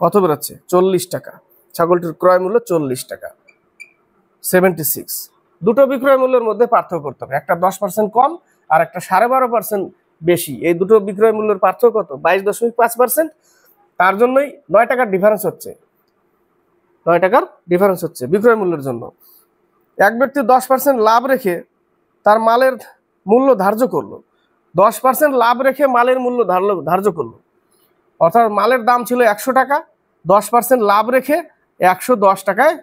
কত বেরোচ্ছে? 40 টাকা। ছাগলটির ক্রয় মূল্য 40 টাকা। 76। দুটো বিক্রয় মূল্যের মধ্যে পার্থক্য করতে হবে, একটা 10% কম আর একটা 12.5% বেশি। এই দুটো বিক্রয় মূল্যের পার্থক্য কত? 22.5%। তার জন্যই 9 টাকার ডিফারেন্স হচ্ছে, 9 টাকার ডিফারেন্স হচ্ছে বিক্রয় মূল্যের জন্য। এক ব্যক্তি 10% লাভ রেখে তার মালের মূল্য ধার্য করলো, 10% লাভ রেখে মালের মূল্য ধার্য করলো। অর্থাৎ মালের দাম ছিল 100 টাকা, 10% লাভ রেখে 110 টাকায়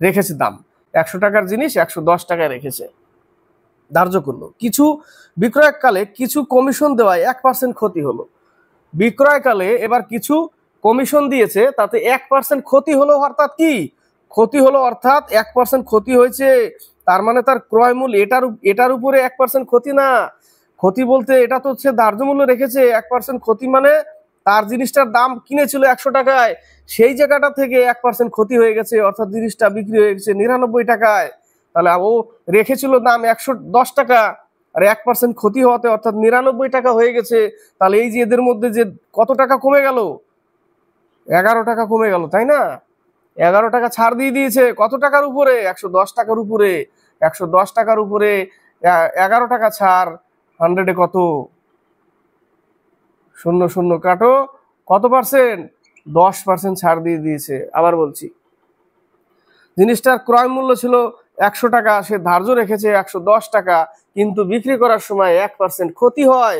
রেখেছে দাম। 100 টাকার জিনিস 110 টাকায় রেখেছে, ধার্য করলো। কিছু বিক্রয়কালে কিছু কমিশন দেওয়ায় 1% ক্ষতি হলো। বিক্রয়কালে এবার কিছু কমিশন দিয়েছে, তাতে 1% ক্ষতি হলো। অর্থাৎ কি ক্ষতি হলো? অর্থাৎ 1% ক্ষতি হয়েছে। তার মানে তার ক্রয় মূল্য এটার উপরে 1% ক্ষতি না। ক্ষতি বলতে এটা তো হচ্ছে ধার্য মূল্য রেখেছে। 1% ক্ষতি মানে তার জিনিসটার দাম কিনেছিল 100 টাকায়, সেই জায়গাটা থেকে 1% ক্ষতি হয়ে গেছে, অর্থাৎ জিনিসটা বিক্রি হয়ে গেছে 99 টাকায়। তাহলে ও রেখেছিল দাম 110 টাকা, আর 1% ক্ষতি হওয়াতে অর্থাৎ 99 টাকা হয়ে গেছে। তাহলে এই যে এদের মধ্যে যে কত টাকা কমে গেল, 11 টাকা কমে গেল, তাই না? 11 টাকা ছাড় দিয়ে দিয়েছে। কত টাকার উপরে? 110 টাকার উপরে। 110 টাকার উপরে 11 টাকা ছাড়, 100-এ কত? 0 0 কাটো, কত পার্সেন্ট? 10% ছাড় দিয়ে দিয়েছে। আবার বলছি, জিনিসটার ক্রয় মূল্য ছিল 100 টাকা, সে ধার্য রেখেছে 110 টাকা, কিন্তু বিক্রি করার সময় 1% ক্ষতি হয়।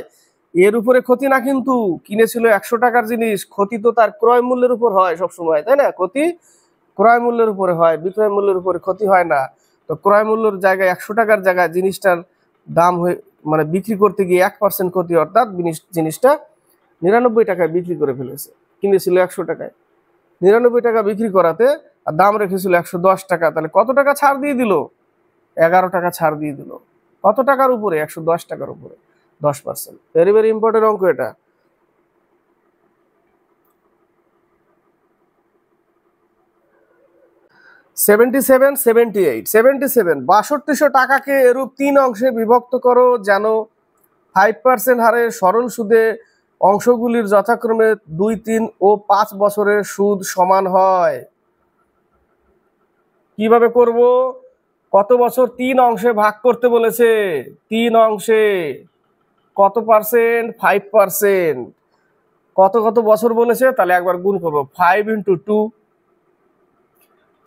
এর উপরে ক্ষতি না, কিন্তু কিনেছিল 100 টাকার জিনিস, ক্ষতি তো তার ক্রয় মূল্যের উপর হয় সব সময়, তাই না? ক্ষতি ক্রয় মূল্যের উপরে হয়, বিক্রয় মূল্যের উপরে ক্ষতি হয় না। তো ক্রয় মূল্যের জায়গায় 100 টাকার জায়গায় জিনিসটার দাম হয়ে মানে বিক্রি করতে গিয়ে 1% ক্ষতি, অর্থাৎ জিনিসটা 99 টাকায় বিক্রি করে ফেলেছে। কিনেছিল 100 টাকায়, 99 টাকা বিক্রি করাতে আর দাম রেখেছিল 110 টাকা। তাহলে কত টাকা ছাড় দিয়ে দিল? 11 টাকা ছাড় দিয়ে দিল। কত টাকার উপরে? 110 টাকার উপরে 10%। ভেরি ভেরি ইম্পর্টেন্ট অঙ্ক এটা। সেভেন্টি সেভেন 6200 টাকাকে এরূপ 3 অংশে বিভক্ত করো যেন 5% হারে সরল সুদে অংশগুলির যথাক্রমে 2, 3 ও 5 বছরের সুদ সমান হয়। কিভাবে করব? কত বছর? 3 অংশে ভাগ করতে বলেছে। 3 অংশে কত পার্সেন্ট? 5%। কত কত বছর বলেছে? তাহলে একবার গুণ করবো। 5 × 2,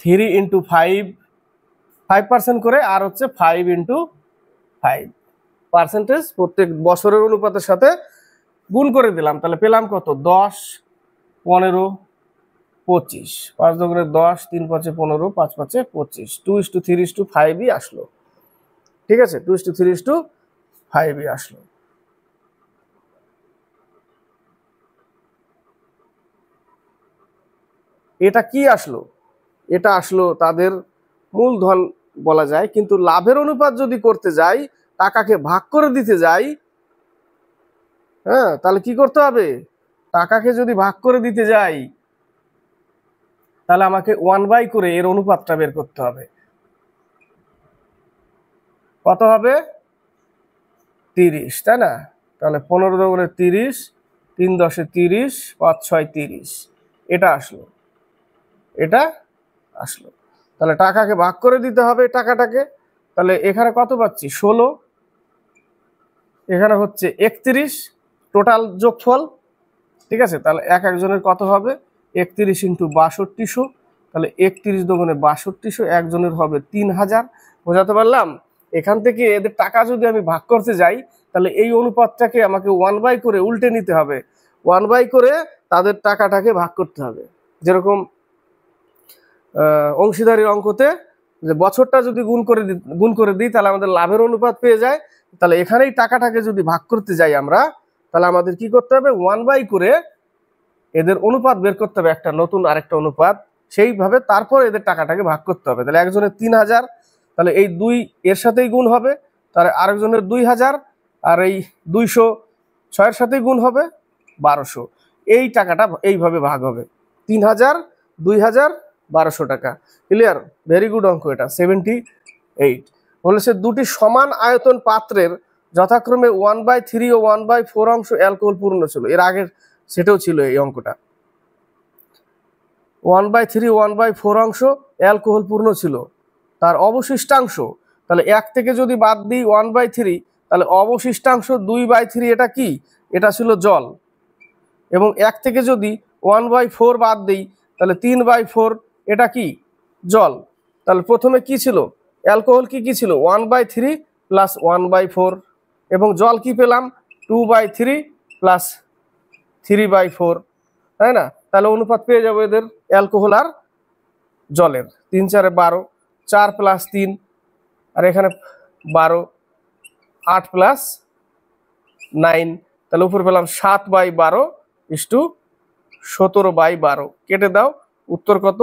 3 × 5, 5% করে, আর হচ্ছে 5 × 5 পার্সেন্টেজ প্রত্যেক বছরের অনুপাতের সাথে গুণ করে দিলাম। তাহলে পেলাম কত? 10, 15, 25। 5 দুগুণে 10, 3 5 15, 5 5 25। 2:3:5ই আসলো। ঠিক আছে, 2:3:5ই আসলো। এটা কি আসলো? এটা আসলো তাদের মূলধন বলা যায়। কিন্তু লাভের অনুপাত যদি করতে যাই, টাকাকে ভাগ করে দিতে যাই, হ্যাঁ, তাহলে কি করতে হবে? টাকাকে যদি ভাগ করে দিতে যাই, তাহলে আমাকে 1/, করে এর অনুপাতটা বের করতে হবে। কত হবে? 30, তাই না? তাহলে 15 দুগুণে 30, 3 10 30, 5 6 30। এটা আসলো, এটা আসলো। তাহলে টাকাকে ভাগ করে দিতে হবে টাকাটাকে। তাহলে এখানে কত পাচ্ছি? 16, এখানে হচ্ছে 31, টোটাল যোগফল। ঠিক আছে, তাহলে এক একজনের কত হবে? 31 × 6200। তাহলে 31 দুগুণে 6200, একজনের হবে 3000। বোঝাতে পারলাম? এখান থেকে এদের টাকা যদি আমি ভাগ করতে যাই, তাহলে এই অনুপাতটাকে আমাকে 1/, করে উল্টে নিতে হবে। 1/, করে তাদের টাকাটাকে ভাগ করতে হবে। যেরকম অংশীদারির অঙ্কতে যে বছরটা যদি গুণ করে দিই, তাহলে আমাদের লাভের অনুপাত পেয়ে যায়। তাহলে এখানেই টাকাটাকে যদি ভাগ করতে যাই আমরা, তাহলে আমাদের কি করতে হবে? 1/, করে এদের অনুপাত বের করতে হবে, একটা নতুন আরেকটা অনুপাত। সেইভাবে তারপর এদের টাকাটাকে ভাগ করতে হবে। তাহলে একজনের 3000, তাহলে এই 2 এর সাথেই গুণ হবে। তাহলে আরেকজনের 2000, আর এই 200 6-এর সাথেই গুণ হবে 1200। এই টাকাটা এইভাবে ভাগ হবে। 3000, 2000, 1200 টাকা। ক্লিয়ার? ভেরি গুড অঙ্ক এটা। 78 বলেছে দুটি সমান আয়তন পাত্রের যথাক্রমে 1/3 ও 1/4 অংশ অ্যালকোহল পূর্ণ ছিল। এর আগের সেটাও ছিল এই অঙ্কটা। 1/3, 1/4 অংশ অ্যালকোহল পূর্ণ ছিল। তার অবশিষ্টাংশ, তাহলে 1 থেকে যদি বাদ দিই 1/3, তাহলে অবশিষ্টাংশ 2/3, এটা কি? এটা ছিল জল। এবং 1 থেকে যদি 1/4 বাদ দিই, তাহলে 3/4, এটা কি? জল। তাহলে প্রথমে কি ছিল? অ্যালকোহল কি ছিল? 1/3 + 1/4, এবং জল কি পেলাম? 2/3 প্লাস 3/4, তাই না? তাহলে অনুপাত পেয়ে যাবো এদের অ্যালকোহল আর জলের। 3 4 12, 4 প্লাস 3 আর এখানে 12, 8 প্লাস 9, তাহলে উপর পেলাম 7/12 ইস্টু 17/12। কেটে দাও, উত্তর কত?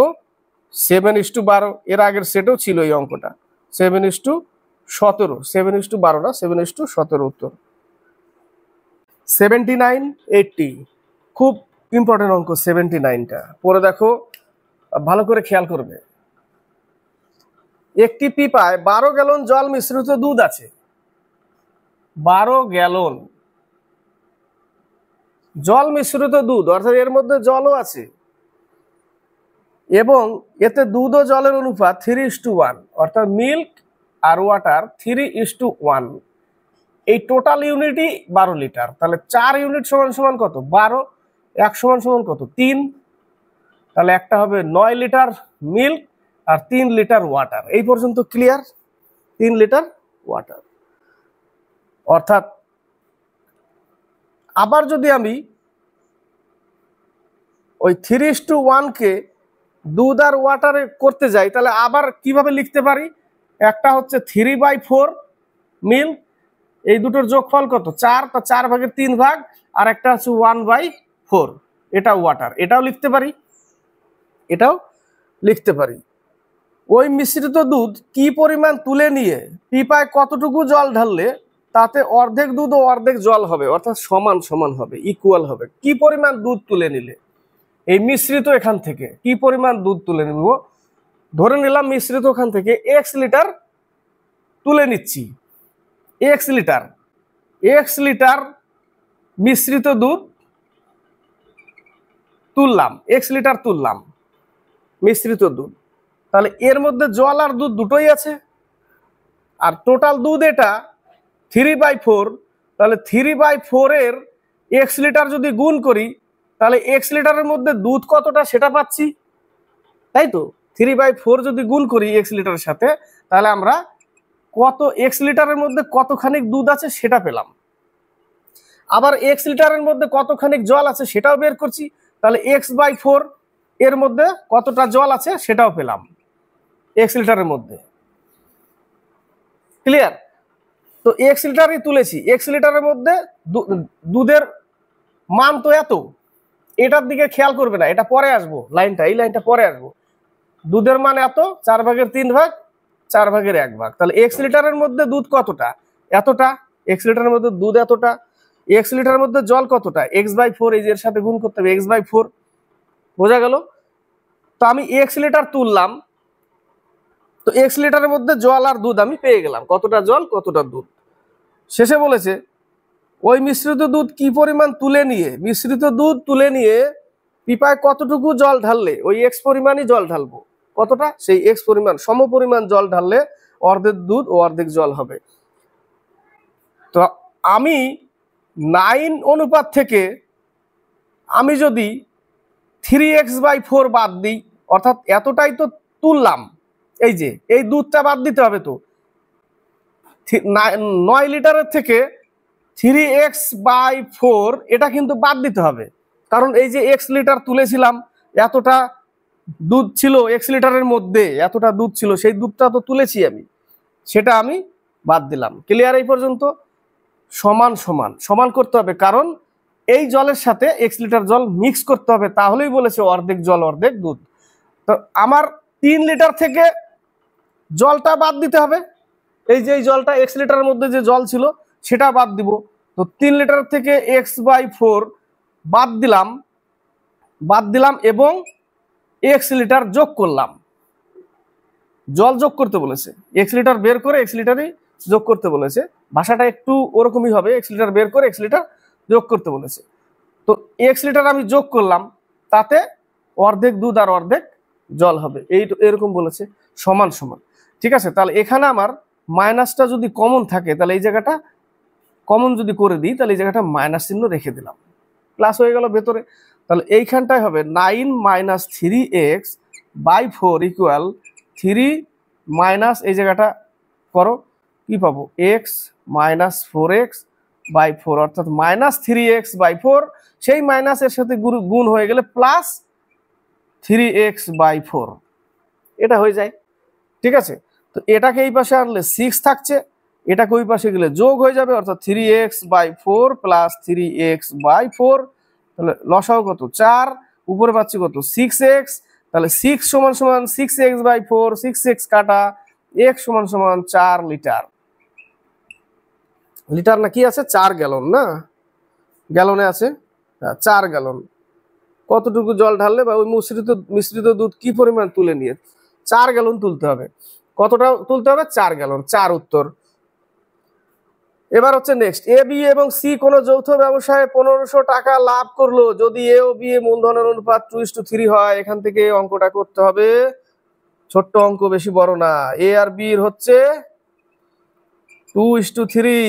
7:12। এর আগের সেটেও ছিল এই অঙ্কটা, 7:17, 7:12 না, 7:17 উত্তর। 79 80, খুব ইম্পর্টেন্ট অঙ্ক 79টা, পরে দেখো ভালো করে খেয়াল করবে। একটি পিপায় 12 গ্যালন জল মিশ্রিত দুধ আছে। 12 গ্যালন জল মিশ্রিত দুধ, অর্থাৎ এর মধ্যে জলও আছে, এবং এতে দুধ ও জলের অনুপাত 3:1, অর্থাৎ মিল্ক আর ওয়াটার 3:1। এই টোটাল ইউনিটই 12 লিটার। তাহলে 4 ইউনিট সমান সমান কত? 12। 1 সমান সমান কত? 3। তাহলে একটা হবে 9 লিটার মিল্ক আর 3 লিটার ওয়াটার। এই পর্যন্ত ক্লিয়ার? 3 litre water. অর্থাৎ আবার যদি আমি ওই 3:1 কে দুধ আর ওয়াটারে করতে যাই, তাহলে আবার কিভাবে লিখতে পারি? একটা হচ্ছে 3/4 মিল্ক, এই দুটোর যোগফল কত? 4, তা 4 ভাগের 3 ভাগ, আর একটা হচ্ছে 1/4, এটা ওয়াটার। এটাও লিখতে পারি, এটাও লিখতে পারি। ওই মিশ্রিত দুধ কি পরিমাণ তুলে নিয়ে পিপায় কতটুকু জল ঢাললে তাতে অর্ধেক দুধ ও অর্ধেক জল হবে, অর্থাৎ সমান সমান হবে, ইকুয়াল হবে। কি পরিমাণ দুধ তুলে নিলে, এই মিশ্রিত এখান থেকে কি পরিমাণ দুধ তুলে নিব? ধরে নিলাম মিশ্রিত ওখান থেকে x লিটার তুলে নিচ্ছি, x লিটার মিশ্রিত দুধ তুললাম, x লিটার তুললাম মিশ্রিত দুধ। তাহলে এর মধ্যে জল আর দুধ দুটোই আছে, আর টোটাল দুধ এটা 3/4। তাহলে 3/4 এর x লিটার যদি গুণ করি, তাহলে x লিটারের মধ্যে দুধ কতটা সেটা পাচ্ছি, তাই তো? 3/4 যদি গুণ করি x লিটারের সাথে, তাহলে আমরা কত x লিটারের মধ্যে কতখানি দুধ আছে সেটা পেলাম। আবার x লিটারের মধ্যে কতখানি জল আছে সেটাও বের করছি, তাহলে x/4 এর মধ্যে কতটা জল আছে সেটাও পেলাম x লিটারের মধ্যে। ক্লিয়ার? তো x লিটারই তুলেছি, x লিটারের মধ্যে দুধের মান তো এত, এটার দিকে খেয়াল করবে না, এটা পরে আসবো, লাইনটা, এই লাইনটা পরে আসবো। দুধের মান এত, 4 ভাগের 3 ভাগ, 4 ভাগের 1 ভাগ। তাহলে x লিটারের মধ্যে দুধ কতটা? এতটা। x লিটারের মধ্যে দুধ এতটা। x লিটারের মধ্যে জল কতটা? x/4, এই যে এর সাথে গুণ করতে হবে, x/4। বোঝা গেল? তো আমি x লিটার তুললাম, তো x লিটারের মধ্যে জল আর দুধ আমি পেয়ে গেলাম, কতটা জল কতটা দুধ। শেষে বলেছে ওই মিশ্রিত দুধ কি পরিমাণ তুলে নিয়ে, মিশ্রিত দুধ তুলে নিয়ে পিপায় কতটুকু জল ঢাললে, ওই x পরিমাণই জল ঢালবো। কতটা? সেই x পরিমাণ, সম পরিমাণ জল ঢাললে অর্ধেক দুধ ও অর্ধেক জল হবে। তো আমি 9 অনুপাত থেকে আমি যদি 3x/4 বাদ দিই, অর্থাৎ এতটাই তো তুললাম, এই যে এই দুধটা বাদ দিতে হবে। তো 9 লিটারের থেকে 3x/4 এটা কিন্তু বাদ দিতে হবে, কারণ এই যে x লিটার তুলেছিলাম, এতটা দুধ ছিল x লিটারের মধ্যে, এতটা দুধ ছিল, সেই দুধটা তো তুলেছি আমি, সেটা আমি বাদ দিলাম। ক্লিয়ার? এই পর্যন্ত? সমান সমান সমান করতে হবে, কারণ এই জলের সাথে x লিটার জল মিক্স করতে হবে, তাহলেই বলেছে অর্ধেক জল অর্ধেক দুধ। তো আমার 3 লিটার থেকে জলটা বাদ দিতে হবে, এই যে এই জলটা x লিটারের মধ্যে যে জল ছিল সেটা বাদ দিব। তো 3 লিটার থেকে x/4 বাদ দিলাম এবং x লিটার যোগ করলাম। জল যোগ করতে বলেছে, x লিটার বের করে x লিটারই যোগ করতে বলেছে, ভাষাটা একটু ওরকমই হবে, x লিটার বের করে x লিটার যোগ করতে বলেছে। তো x লিটার আমি যোগ করলাম, তাতে অর্ধেক দুধ আর অর্ধেক জল হবে, এরকম বলেছে, সমান সমান। ঠিক আছে? তাহলে এখানে আমার মাইনাসটা যদি কমন থাকে, তাহলে এই জায়গাটা কমন যদি করে দিই, তাহলে এই জায়গাটা মাইনাস চিহ্ন রেখে দিলাম, প্লাস হয়ে গেল ভেতরে। তাহলে এইখানটায় হবে 9 - 3x/4 ইকুয়াল 3 মাইনাস, এই জায়গাটা করো, কি পাবো? x - 4x /4 অর্থাৎ -3x/4, সেই মাইনাসের সাথে গুণ হয়ে গেলে +3x/4, এটা হয়ে যায়। ঠিক আছে, তো এটাকে এই পাশে আনলে 6 থাকছে, এটাকে ওই পাশে গেলে যোগ হয়ে যাবে, অর্থাৎ 3x/4 + 3x/4, তাহলে লসাও কত 4, উপরে পাচ্ছি কত 6x, তাহলে 6 = 6x/4, 6x কাটা x = 4 লিটার। লিটার না কি আছে 4 গ্যালন, না গ্যালনে আছে 4 গ্যালন। কতটুকু জল ঢাললে বা ওই মিশ্রিত দুধ কি পরিমাণ তুলে নিয়ে 4 গ্যালন তুলতে হবে। কতটা তুলতে হবে 4 গ্যালন, 4 উত্তর। এবার হচ্ছে নেক্সট, এ বি এবং সি কোন যৌথ ব্যবসায় 1500 টাকা লাভ করলো, যদি এ ও বি এ মূলধনের অনুপাত 2:3 হয়। এখান থেকে অঙ্কটা করতে হবে, ছোট্ট অঙ্ক, বেশি বড় না। এ আর বি এর হচ্ছে 2:3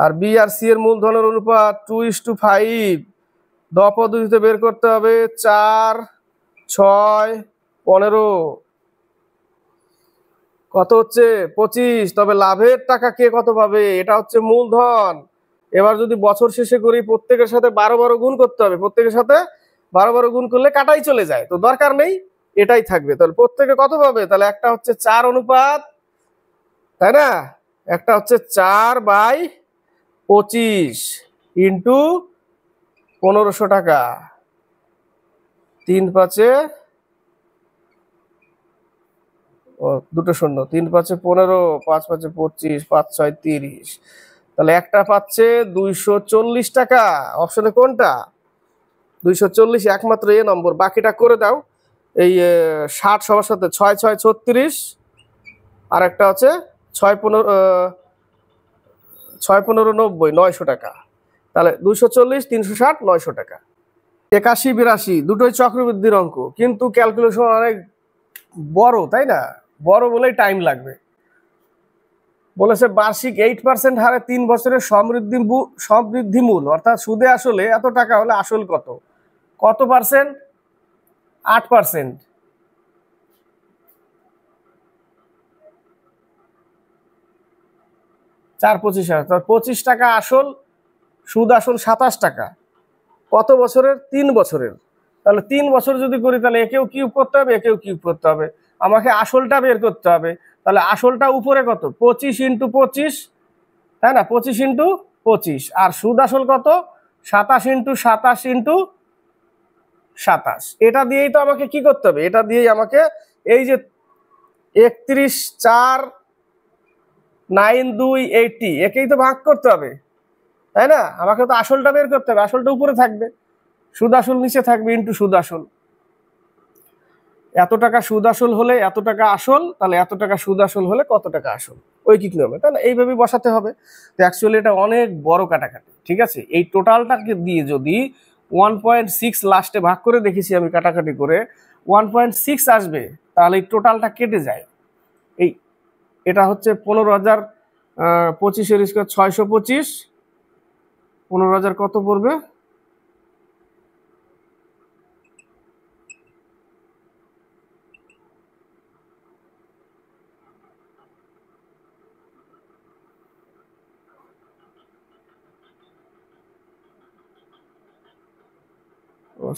আর বি আর সি এর মূলধনের অনুপাত 2:5। দ পদ্ধতিতে বের করতে হবে 4, 6, 15, কত হচ্ছে 25। তবে লাভের টাকা কে কত পাবে, এটা হচ্ছে মূলধন। এবার যদি বছর শেষে করি, প্রত্যেকের সাথে 12 গুণ করতে হবে, প্রত্যেকের সাথে 12 গুণ করলে কাটাই চলে যায়, তো দরকার নেই, এটাই থাকবে। তাহলে প্রত্যেকে কত পাবে, তাহলে একটা হচ্ছে 4 অনুপাত, তাই না, একটা হচ্ছে 4/25 ইন্টু 1500 টাকা, 3 5 দুটো শূন্য, 3 5 15, 5 5 25, 5 6 30, তাহলে একটা পাচ্ছে 240 টাকা। অপশনে কোনটা 240, একমাত্র এ নম্বর। বাকিটা করে দাও, এই 60 সবার সাথে 6 6 36, আর একটা হচ্ছে 6 15 90, 900 টাকা। তাহলে 240, 360, 900 টাকা। 81 82 দুটোই চক্রবৃদ্ধির অঙ্ক, কিন্তু ক্যালকুলেশন অনেক বড়, তাই না, বড় বলেই টাইম লাগবে। বলেছে বার্ষিক 8% হারে 3 বছরের সমৃদ্ধি মূল, অর্থাৎ সুদে আসলে এত টাকা হলে আসল কত, কত পার্সেন্ট, 8%। চার 25 টাকা আসল, সুদ আসল 27 টাকা। কত বছরের, 3 বছরের। তাহলে 3 বছর যদি করি, তাহলে একেও কিউব করতে হবে, একেও কিউব করতে হবে, আমাকে আসলটা বের করতে হবে। তাহলে আসলটা উপরে কত 25 × 25, তাই না, 25 × 25, আর সুদ আসল কত 27 × 27 × 27। এটা দিয়েই তো আমাকে কি করতে হবে, এটা দিয়েই আমাকে এই যে 31 4 9 2 80, একেই তো ভাগ করতে হবে, তাই না, আমাকে তো আসলটা বের করতে হবে। আসলটা উপরে থাকবে, সুদ আসল নিচে থাকবে, ইন্টু সুদ আসল। এত টাকা সুদ আসল হলে এত টাকা আসল, তাহলে এত টাকা সুদ আসল হলে কত টাকা আসল, ঐকিক নিয়মে, তাই না, এইভাবে বসাতে হবে। তো অ্যাকচুয়ালি এটা অনেক বড় কাটাকাটি। ঠিক আছে, এই টোটালটাকে দিয়ে যদি 1.6 লাস্টে ভাগ করে দেখেছি আমি কাটাকাটি করে, 1.6 আসবে, তাহলে এই টোটালটা কেটে যায়। এই এটা হচ্ছে 15,025 স্কোয়ার 625, 15,000 কত পড়বে,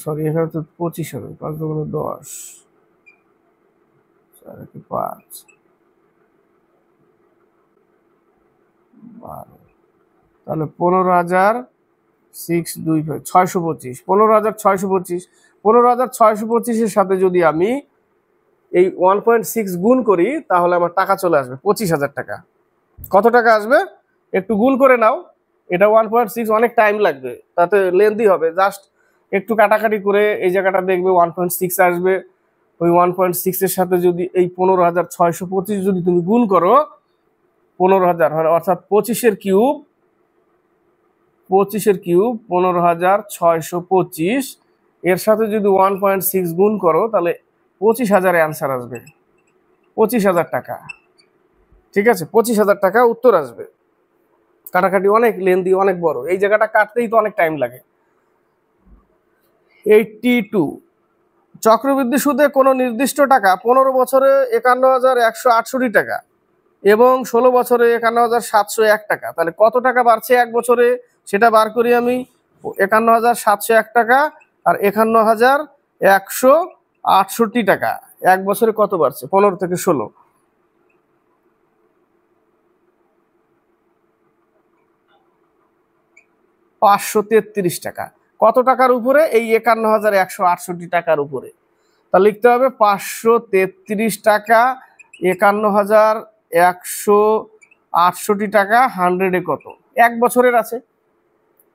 সরি এখানে তো 25 হবে, 5 × 10, 4 5 12, তাহলে 15,625, 625, 15,625, 15,625 সাথে যদি আমি এই 1.6 গুণ করি, তাহলে আমার টাকা চলে আসবে 25,000 টাকা। কত টাকা আসবে একটু গুণ করে নাও, এটা 1.6 অনেক টাইম লাগবে, তাতে লেন্দি হবে, জাস্ট একটু কাটাকাটি করে এই জায়গাটা দেখবে 1.6 আসবে। ওই 1.6 এর সাথে যদি এই 15,625 যদি তুমি গুণ করো 15,000, অর্থাৎ 25 কিউব, 15,625 এর সাথে যদি 1.6 গুণ করো, তাহলে 25,000 অ্যান্সার আসবে, 25,000 টাকা। ঠিক আছে, 25,000 টাকা উত্তর আসবে। কাটাকাটি অনেক লেন্দি, অনেক বড়, এই জায়গাটা কাটতেই তো অনেক টাইম লাগে। 82 চক্রবৃদ্ধি সুদে কোনো নির্দিষ্ট টাকা 15 বছরে 51,168 টাকা এবং 16 বছরে 51,701 টাকা। তাহলে কত টাকা বাড়ছে এক বছরে সেটা বার করি আমি। 51,701 টাকা আর 51,168 টাকা এক বছরে কত বাড়ছে? 15 থেকে 16, 533 টাকা। কত টাকার উপরে? এই 51,168 টাকার উপরে। তা লিখতে হবে 533 টাকা, 51,168 টাকা, 100-এ কত? এক বছরের আছে,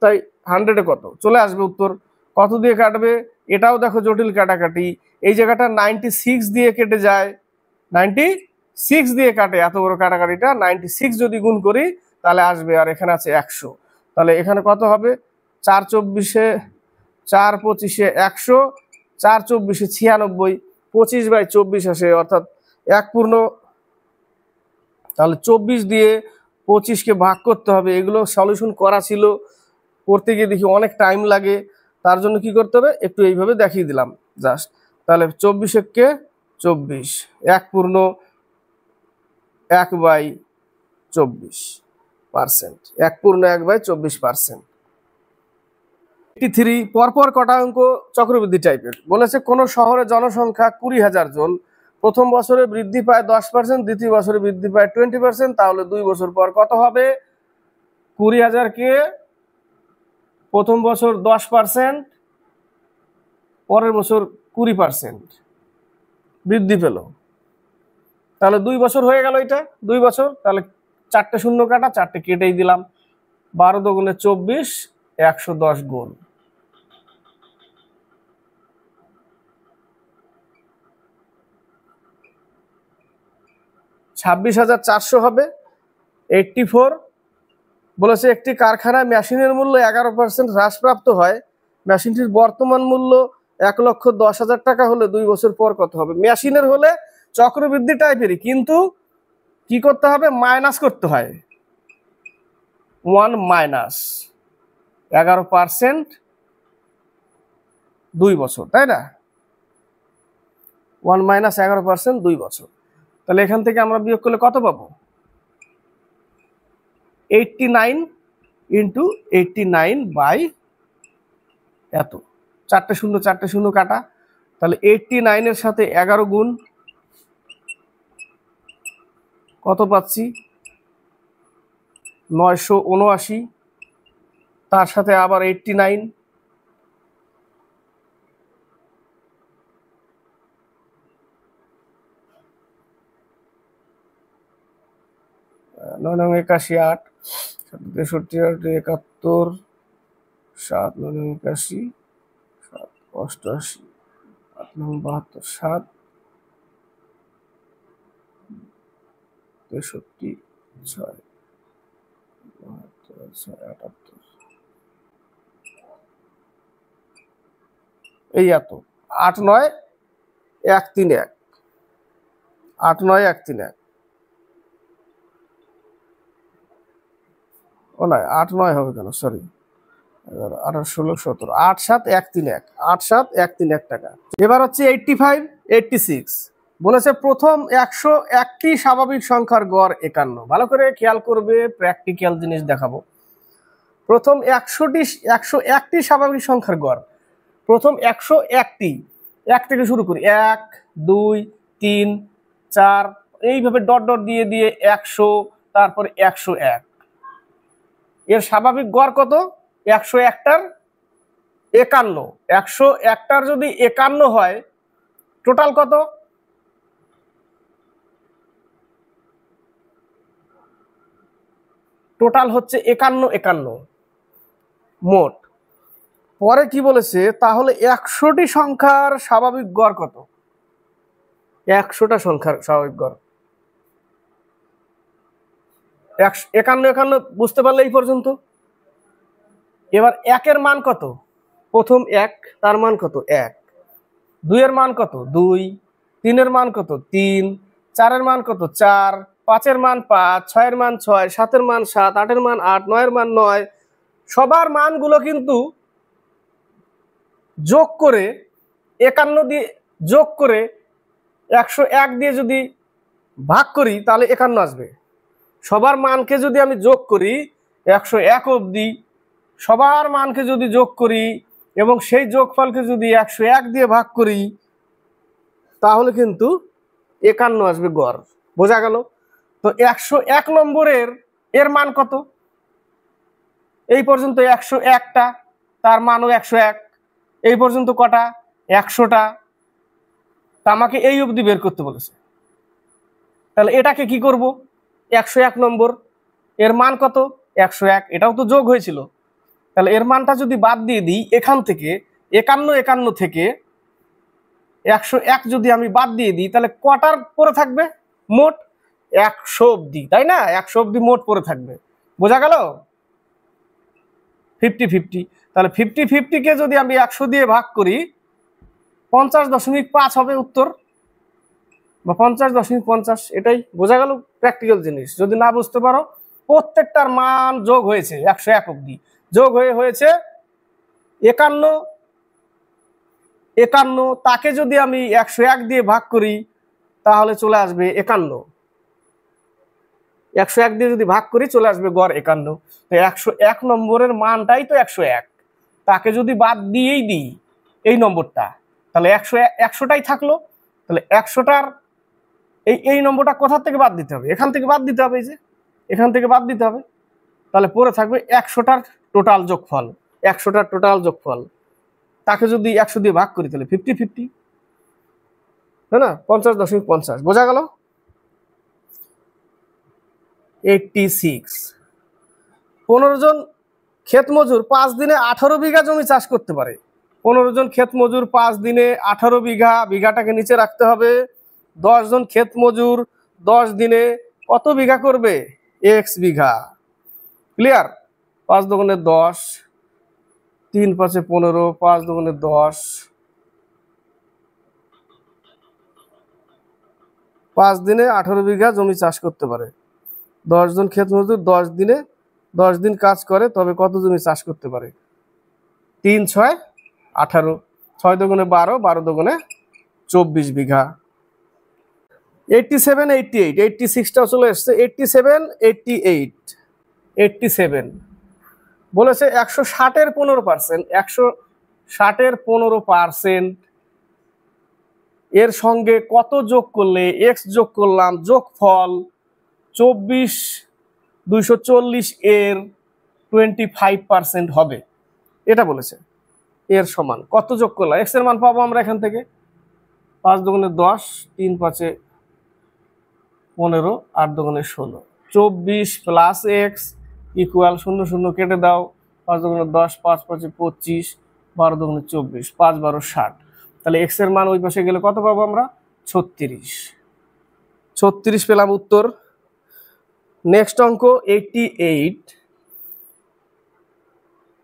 তাই 100-এ কত চলে আসবে উত্তর। কত দিয়ে কাটবে? এটাও দেখো জটিল কাটাকাটি। এই জায়গাটা 96 দিয়ে কেটে যায়, 96 দিয়ে কাটে, এত বড় কাটাকাটিটা। 96 যদি গুণ করি তাহলে আসবে, আর এখানে আছে 100। তাহলে এখানে কত হবে? 4 25-এ 100, 4 24-এ 96, 25/24 আসে, অর্থাৎ 1 পূর্ণ। তাহলে 24 দিয়ে 25-কে ভাগ করতে হবে। এগুলো সলিউশন করা ছিল, করতে গিয়ে দেখি অনেক টাইম লাগে। তার জন্য কি করতে হবে, একটু এইভাবে দেখিয়ে দিলাম জাস্ট। তাহলে 24-কে 24, 1 পূর্ণ 1/24%, 1 পূর্ণ 1/24%। 83 পরপর কটা অঙ্ক চক্রবৃদ্ধি টাইপের বলেছে। কোন শহরে জনসংখ্যা 20,000 জন, প্রথম বছরে বৃদ্ধি পায় 10%, দ্বিতীয় বছরে বৃদ্ধি পায় 20%, তাহলে 2 বছর পর কত হবে? 20,000-কে প্রথম বছর 10%, পরের বছর 20% বৃদ্ধি পেল, তাহলে 2 বছর হয়ে গেল। এটা 2 বছর। তাহলে 4টে শূন্য কাটা, 4টে কেটেই দিলাম। 12 দুগুণে 24, 110 গুণ। $26,400 হবে। 84 বলেছে একটি কারখানায় মেশিনের মূল্য 11% হ্রাসপ্রাপ্ত হয়, মেশিনটির বর্তমান মূল্য 1,10,000 টাকা হলে 2 বছর পর কত হবে? মেশিনের হলে চক্রবৃদ্ধি টাইপেরই, কিন্তু কি করতে হবে? মাইনাস করতে হয়। 1 মাইনাস 11%, 2 বছর, তাই না? 1 মাইনাস 11%, 2 বছর। তাহলে এখান থেকে আমরা বিয়োগ করলে কত পাবো? 89 ইন্টু 89 বাই এত। 4টে শূন্য কাটা। তাহলে 89-এর সাথে 11 গুণ, কত পাচ্ছি? 979। তার সাথে আবার 89, 9 81, 8 63, 71, 7 9 81, 7 88, 8 72, 7 63, 6 72, 6 78, এই এত। 8 9 131, 8 9 131, ও নয় 8 9 হবে কেন, সরি, 18 16 17, 8 7 131, 8 7 131 টাকা। এবার হচ্ছে 85 86 বলেছে প্রথম 101টি স্বাভাবিক সংখ্যার গড় 51। ভালো করে খেয়াল করবে, প্র্যাকটিক্যাল জিনিস দেখাবো। প্রথম 101টি স্বাভাবিক সংখ্যার গড়, প্রথম 101টি, 1 থেকে শুরু করি, 1 2 3 4, এইভাবে ডট ডট দিয়ে দিয়ে 100, তারপরে 101। এর স্বাভাবিক গড় কত? 101টার 51। 101টার যদি 51 হয়, টোটাল কত? টোটাল হচ্ছে 51 51 মোট। পরে কি বলেছে, তাহলে 100টি সংখ্যার স্বাভাবিক গড় কত? 100টা সংখ্যার স্বাভাবিক গড় 51 51 বুঝতে পারলে এই পর্যন্ত। এবার 1-এর মান কত? প্রথম 1, তার মান কত? 1। 2-এর মান কত? 2। 3-এর মান কত? 3। 4-এর মান কত? 4। 5-এর মান 5। 6-এর মান 6। 7-এর মান 7। 8-এর মান 8। 9-এর মান 9। সবার মানগুলো কিন্তু যোগ করে 51 দিয়ে যোগ করে 101 দিয়ে যদি ভাগ করি তাহলে 51 আসবে। সবার মানকে যদি আমি যোগ করি 101 অবধি, সবার মানকে যদি যোগ করি এবং সেই যোগফলকে যদি 101 দিয়ে ভাগ করি তাহলে কিন্তু 51 আসবে গড়। বোঝা গেল? তো 101 নম্বরের এর মান কত? এই পর্যন্ত 101টা, তার মানও 101। এই পর্যন্ত কটা? 100টা। তা আমাকে এই অবধি বের করতে বলেছে। তাহলে এটাকে কি করব? 101 নম্বর এর মান কত? 101, এটাও তো যোগ হয়েছিল। তাহলে এর মানটা যদি বাদ দিয়ে দিই এখান থেকে, 51 থেকে 101 যদি আমি বাদ দিয়ে দিই তাহলে কটার পরে থাকবে? মোট 100 অবধি, তাই না? 100 অবধি মোট পরে থাকবে। বোঝা গেল? 50-50। তাহলে 50-50 কে যদি আমি 100 দিয়ে ভাগ করি 50.5 হবে উত্তর, বা 50.50। এটাই বোঝা গেল প্র্যাকটিক্যাল জিনিস। যদি না বুঝতে পারো, প্রত্যেকটার মান যোগ হয়েছে 101 অবধি, যোগ হয়েছে 51। তাকে যদি আমি 101 দিয়ে ভাগ করি তাহলে চলে আসবে 51। 101 দিয়ে যদি ভাগ করি চলে আসবে গড় 51। তো 101 নম্বরের মানটাই তো 101, তাকে যদি বাদ দিয়েই দিই এই নম্বরটা তাহলে 100টাই থাকলো। তাহলে 100টার এই নম্বরটা কোথা থেকে বাদ দিতে হবে? এখান থেকে বাদ দিতে হবে, এই যে এখান থেকে বাদ দিতে হবে। তাহলে পরে থাকবে 100টার টোটাল যোগফল। 100টার টোটাল যোগফল তাকে যদি 100 দিয়ে ভাগ করি তাহলে 50-50, তাই না? 50.50। বোঝা গেল? 86। 15 জন ক্ষেত মজুর 5 দিনে 18 বিঘা জমি চাষ করতে পারে। 15 জন ক্ষেত মজুর 5 দিনে 18 বিঘা, বিঘাটাকে নিচে রাখতে হবে। 10 জন ক্ষেত মজুর 10 দিনে কত বিঘা করবে? x বিঘা। ক্লিয়ার? 5 দুগুণে 10, 3 5 15, 5 দুগুণে 10, 5 দিনে 18 বিঘা জমি চাষ করতে পারে। 10 জন ক্ষেত মজুর 10 দিনে 10 দিন কাজ করে তবে কত জমি চাষ করতে পারে? 3 6 18, 6 দুগুণে 12, 12 দুগুণে 24 বিঘা। 87 88, 86টাও চলে এসছে। 87 88, 87 বলেছে 160-এর 15%, 160-এর 15% এর সঙ্গে কত যোগ করলে x যোগ করলাম, যোগফল 24 এর 25% হবে। এটা বলেছে এর সমান কত যোগ করলাম, x এর মান পাবো আমরা এখান থেকে। 5 দুগুণে 10, 3 5 15, 8 দুগুণে 16, 24 প্লাস x ইকুয়াল 0 0 কেটে দাও। 5 দুগুণে 10, 5 5 25, 12 দুগুণে 24, 5 12 60। তাহলে x এর মান ওই পাশে গেলে কত পাবো আমরা? 36। 36 পেলাম উত্তর। নেক্সট অঙ্ক 88,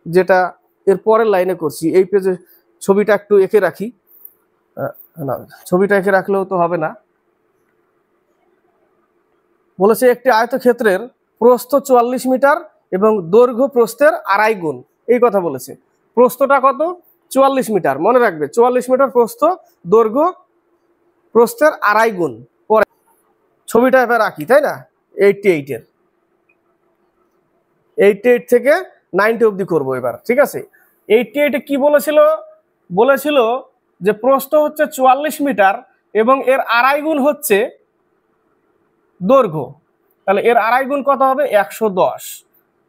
যেটা এর পরের লাইনে করছি। এই পেজে ছবিটা একটু এঁকে রাখি, না ছবিটা এঁকে রাখলেও তো হবে না। বলেছে একটি আয়তক্ষেত্রের প্রস্থ 44 মিটার এবং দৈর্ঘ্য প্রস্থের 2.5 গুণ। এই কথা বলেছে। প্রস্থটা কত? 44 মিটার। মনে রাখবে 44 মিটার প্রস্থ, দৈর্ঘ্য প্রস্থের 2.5 গুণ। পরে ছবিটা এবার আঁকি, তাই না? 88 থেকে 90 অবধি করবো এবার, ঠিক আছে? 88 কি বলেছিল? বলেছিল যে প্রস্থ হচ্ছে 44 মিটার এবং এর 2.5 গুণ হচ্ছে দৈর্ঘ্য। তাহলে এর 2.5 গুণ কত হবে? 110।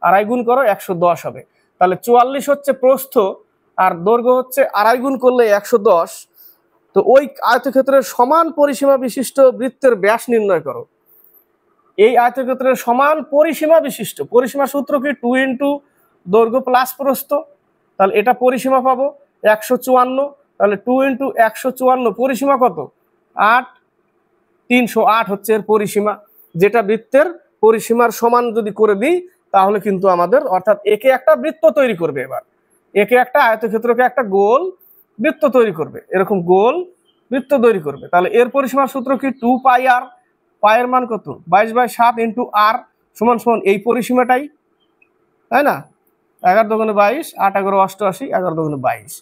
2.5 গুণ করো 110 হবে। তাহলে 44 হচ্ছে প্রস্থ আর দৈর্ঘ্য হচ্ছে 2.5 গুণ করলে 110। তো ওই আয়তক্ষেত্রের সমান পরিসীমা বিশিষ্ট বৃত্তের ব্যাস নির্ণয় করো। এই আয়তক্ষেত্রের সমান পরিসীমা বিশিষ্ট, পরিসীমা সূত্র কি? 2 ইন্টু দৈর্ঘ্য প্লাস প্রস্থ। তাহলে এটা পরিসীমা পাবো 154। তাহলে 2 ইন্টু 154, পরিসীমা কত? 8। 308 হচ্ছে এর পরিসীমা। যেটা বৃত্তের পরিসীমার সমান যদি করে দিই তাহলে কিন্তু আমাদের, অর্থাৎ একে একটা বৃত্ত তৈরি করবে। এবার একে একটা আয়তক্ষেত্রকে একটা গোল বৃত্ত তৈরি করবে, এরকম গোল বৃত্ত তৈরি করবে। তাহলে এর পরিসীমার সূত্র কি? 2 পাই আর। পায়ের মান কত? 22/7 ইন্টু আর সমান সমান এই পরিসীমাটাই, তাই না? 11 দুগুণে 22, 8 11 88, 11 দুগুণে 22,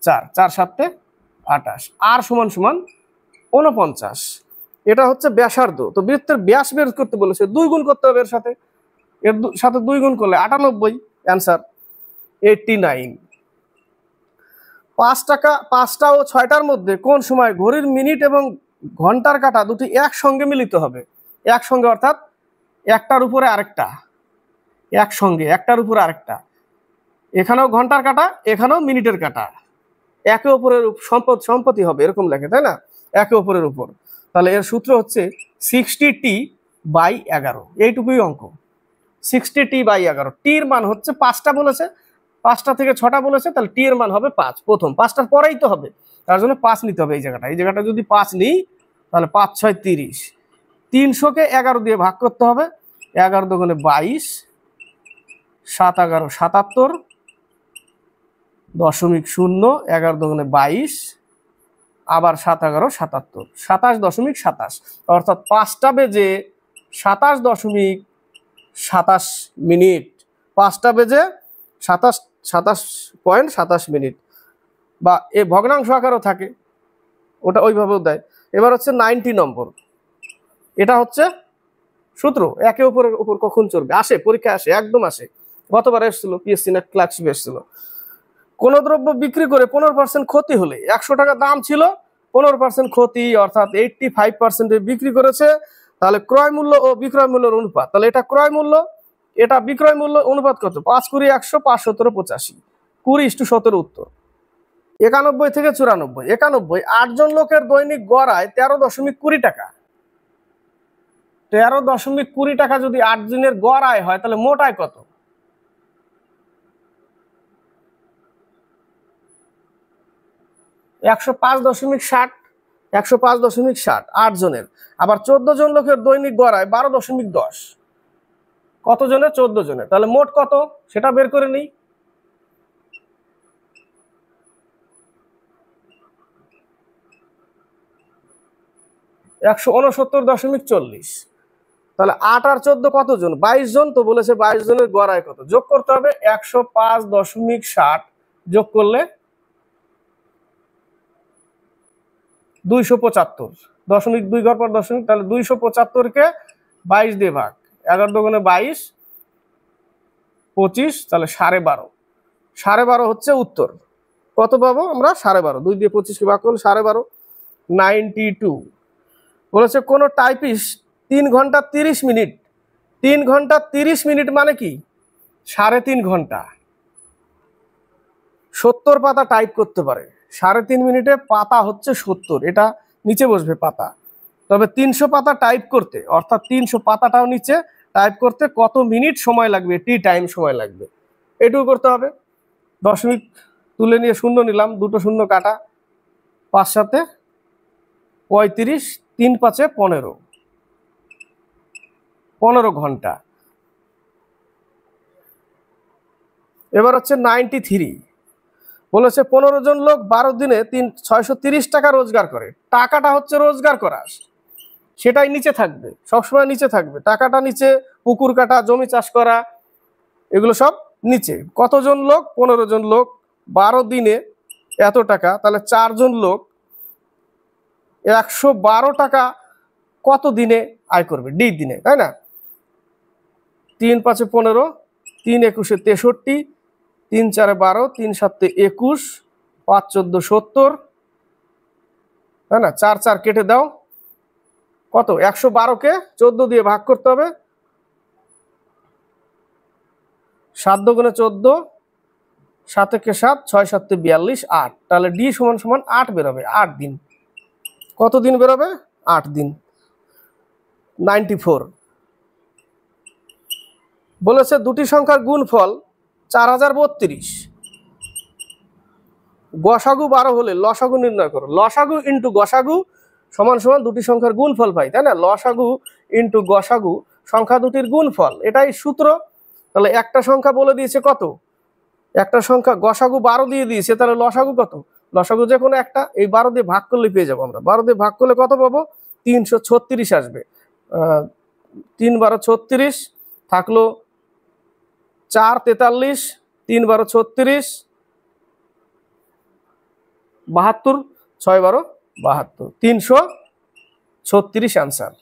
4 4 7 28, আর সমান সমান 49। এটা হচ্ছে ব্যাসার্ধ। তো বৃত্তের ব্যাস বের করতে বলেছে, 2 গুণ করতে হবে এর সাথে, সাথে 2 গুণ করলে 98, অ্যান্সার 89। 5টা ও 6টার মধ্যে কোন সময় ঘড়ির মিনিট এবং ঘন্টার কাঁটা দুটি একসঙ্গে মিলিত হবে? একসঙ্গে অর্থাৎ একটার উপরে আরেকটা, একসঙ্গে একটার উপরে আরেকটা। এখানেও ঘন্টার কাঁটা, এখানেও মিনিটের কাঁটা, একে অপরের সম্পত্তি হবে, এরকম লেখে, তাই না? একে অপরের উপর। তাহলে এর সূত্র হচ্ছে 60t/11, এইটুকুই অঙ্ক। 60t/11, টির মান হচ্ছে 5টা বলেছে, 5টা থেকে 6টা বলেছে, তাহলে টি এর মান হবে 5। প্রথম 5টার পরেই তো হবে, তার জন্য 5 নিতে হবে। এই জায়গাটা যদি 5 নিই, তাহলে 5 6 30, 300কে 11 দিয়ে ভাগ করতে হবে, 11 দুগুণে 22, 7 11 77, 0.0, 11 দুগুণে 22, আবার 7 11 77, 27.27, অর্থাৎ 5টা বেজে 27.27 মিনিট, 5টা বেজে 27.27 মিনিট, বা এ ভগ্নাংশ আকারও থাকে, ওটা ওইভাবেও দেয়। এবার হচ্ছে 90 নম্বর। এটা হচ্ছে সূত্র, একে অপরের উপর কখন চলবে, আসে পরীক্ষা, আসে, একদম আসে, গতবার এসেছিল, পিএসসি না ক্লার্কশিপ এসেছিল। কোন দ্রব্য বিক্রি করে 15% ক্ষতি হলে 100 টাকা দাম ছিল, 15% ক্ষতি অর্থাৎ 85% বিক্রি করেছে, তাহলে ক্রয় মূল্য ও বিক্রয় মূল্যের অনুপাত, তাহলে এটা ক্রয় মূল্য, এটা বিক্রয় মূল্য, অনুপাত কত? 5 20 100, 5 17 85, 20:17 উত্তর। 91 থেকে 94, 91, 8 জন লোকের দৈনিক গড় আয় 13.20 টাকা। 13.20 টাকা যদি 8 দিনের গড় আয় হয়, তাহলে মোট আয় কত? 105.60, 105.60 8 জনের। আবার 14 জন লোকের দৈনিক গড় আয় 12.10, কত জনের? 14 জনের। তাহলে মোট কত সেটা বের করে নিই। (169.40), তাহলে 8 আর 14 কত জন? 22 জন। তো বলেছে 22 জনের গড় আয় কত, যোগ করতে হবে। 105.60 যোগ করলে 275, 0.2 ঘর পর দশমিক, তাহলে 275-কে 22 দিয়ে ভাগ, 11 দুগুণে 22, 25, তাহলে 12.5, 12.5 হচ্ছে উত্তর। কত পাবো আমরা? 12.5, 2 দিয়ে 25কে ভাগ করলে 12.5, 92। বলেছে কোন টাইপিস্ট 3 ঘন্টা 30 মিনিট, 3 ঘন্টা 30 মিনিট মানে কি 3.5 ঘন্টা 70 পাতা টাইপ করতে পারে। 3.5 মিনিটে পাতা হচ্ছে 70, এটা নিচে বসবে পাতা। তবে 300 পাতা টাইপ করতে, অর্থাৎ 300 পাতাটাও নিচে টাইপ করতে কত মিনিট সময় লাগবে, টি টাইম সময় লাগবে, এটুকু করতে হবে। দশমিক তুলে নিয়ে শূন্য নিলাম, দুটো শূন্য কাটা, 5 7 35, 3 5 15, 15 ঘন্টা। এবার হচ্ছে 93, বলেছে 15 জন লোক 12 দিনে 630 টাকা রোজগার করে। টাকাটা হচ্ছে রোজগার করা, সেটাই নিচে থাকবে, সবসময় নিচে থাকবে। টাকাটা নিচে, পুকুর কাটা, জমি চাষ করা, এগুলো সব নিচে। কতজন লোক? 15 জন লোক, 12 দিনে এত টাকা, তাহলে 4 জন লোক 112 টাকা কত দিনে আয় করবে? ডি দিনে, তাই না? 3 5 15, 3 21 63, 3 4 12, 3 7 21, 5 14 70, তাই না? 4 4 কেটে দাও, কত? 112-কে 14 দিয়ে ভাগ করতে হবে, 7 দুগুণে 14, 7 একে 7, 6 7 42, 8, তাহলে ডি সমান সমান 8 বেরোবে। 8 দিন। কত দিন বেরোবে? 8 দিন। 94, বলেছে দুটি সংখ্যার গুণফল 4032, গসাগু 12 হলে লসাগু নির্ণয় করো। লসাগু ইন্টু গসাগু সমান সমান দুটি সংখ্যার গুণফল পাই, তাই না? লসাগু ইন্টু গসাগু, সংখ্যা দুটির গুণফল, এটাই সূত্র। তাহলে একটা সংখ্যা বলে দিয়েছে কত, একটা সংখ্যা গসাগু 12 দিয়ে দিয়েছে, তাহলে লসাগু কত? লসাগু যে কোনো একটা, এই 12 দিয়ে ভাগ করলে পেয়ে যাবো আমরা। 12 দিয়ে ভাগ করলে কত পাবো? 336 আসবে। 3 12 36, থাকলো 4 43, 3 12 36, 72, 6 12 72, 36 आंसर।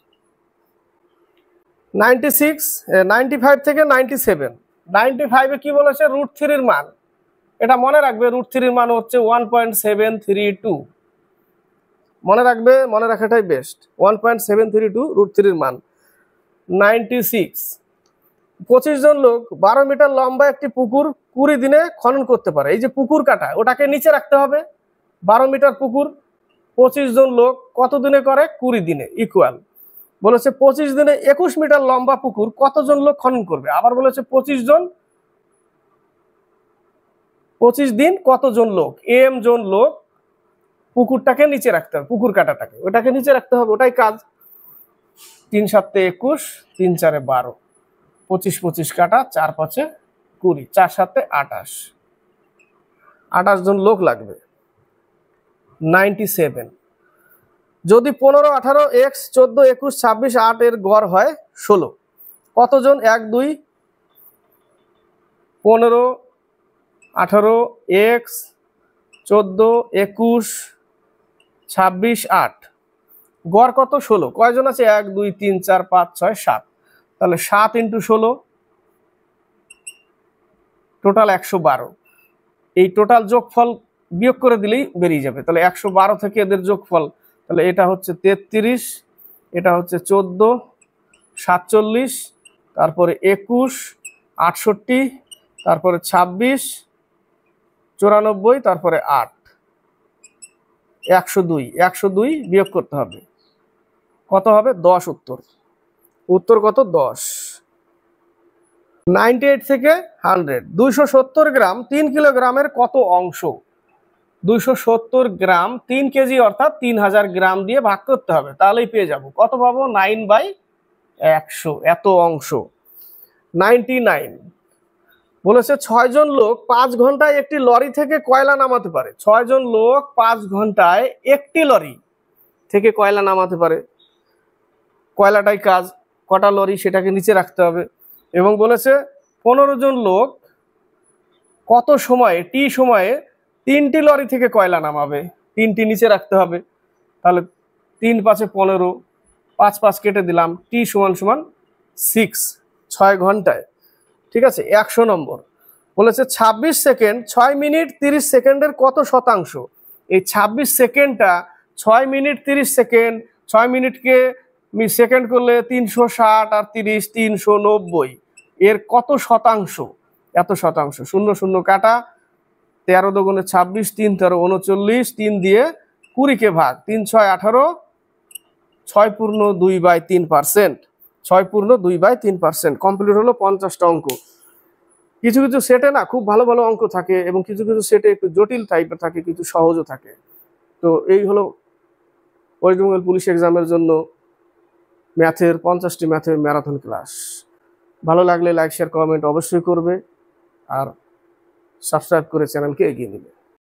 96 95 থেকে 97 95 কি বলেছে √3 এর মান, এটা মনে রাখবে √3 এর মান হচ্ছে 1.732 মনে রাখবে, মনে রাখাটাই বেস্ট। 1.732 √3 এর মান। 96 25 জন লোক 12 মিটার লম্বা একটি পুকুর 20 দিনে খনন করতে পারে। এই যে পুকুর কাটা ওটাকে নিচে রাখতে হবে। 12 মিটার পুকুর 25 জন লোক কত দিনে করে 20 দিনে ইকুয়াল। বলেছে 25 দিনে 21 মিটার লম্বা পুকুর কতজন লোক খনন করবে। আবার বলেছে 25 দিন কতজন লোক, এম জন লোক পুকুরটাকে নিচে রাখতে হবে, পুকুর কাটাটাকে ওটাকে নিচে রাখতে হবে, ওটাই কাজ। 3 7 21 3 4 12 25 25 কাটা 4 5 20 4 7 28 28 জন লোক লাগবে। 97 যদি 15 18 x 14 21 26 8 এর গড় হয় 16 কতজন 1 2 15 18 x 14 21 26 8 গড় কত 16, কয়জন আছে 1 2 3 4 5 6 7, তাহলে 7 × 16 টোটাল 112। এই টোটাল যোগফল বিয়োগ করে দিলেই বেরিয়ে যাবে। তাহলে 112 থেকে এদের যোগফল, তাহলে এটা হচ্ছে 33, এটা হচ্ছে 14 47, তারপরে 21 68, তারপরে 26 94, তারপরে 8 102 বিয়োগ করতে হবে, কত হবে 10 উত্তর কত 10। 98 থেকে 100 270 গ্রাম 3 কিলোগ্রামের কত অংশ। 270 গ্রাম 3 কেজি অর্থাৎ 3000 গ্রাম দিয়ে ভাগ করতে হবে, তাহলেই পেয়ে যাব। কত পাবো 9/100 এত অংশ। 99 বলেছে 6 জন লোক 5 ঘন্টায় একটি লরি থেকে কয়লা নামাতে পারে। 6 জন লোক 5 ঘন্টায় একটি লরি থেকে কয়লা নামাতে পারে, কয়লাটাই কাজ, কটা লরি সেটাকে নিচে রাখতে হবে। এবং বলেছে 15 জন লোক কত সময়ে টি সময়ে 3টি লরি থেকে কয়লা নামাবে, 3টি নিচে রাখতে হবে, তাহলে 3 5 15 5 5 কেটে দিলাম, টি = 6 6 ঘন্টায়। ঠিক আছে। 100 নম্বর বলেছে 26 সেকেন্ড 6 মিনিট 30 সেকেন্ডের কত শতাংশ। এই 26 সেকেন্ডটা 6 মিনিট 30 সেকেন্ড, 6 মিনিটকে সেকেন্ড করলে 360 আর 30 390, এর কত শতাংশ, এত শতাংশ। 0 0 কাটা, 13 দুগুণে 26 3 13 39, 3 দিয়ে 20 ভাগ, 3 6 18 6.2/3%, 6.2/3%। কমপ্লিট হলো 50টা অঙ্ক। কিছু কিছু সেটে না খুব ভালো ভালো অঙ্ক থাকে এবং কিছু কিছু সেটে একটু জটিল টাইপের থাকে, কিছু সহজও থাকে। তো এই হলো ওয়েস্ট বেঙ্গল পুলিশ এক্সামের জন্য ম্যাথের 50টি ম্যাথের ম্যারাথন ক্লাস। ভালো লাগলে লাইক শেয়ার কমেন্ট অবশ্যই করবে আর সাবস্ক্রাইব করে চ্যানেলকে এগিয়ে নেবে।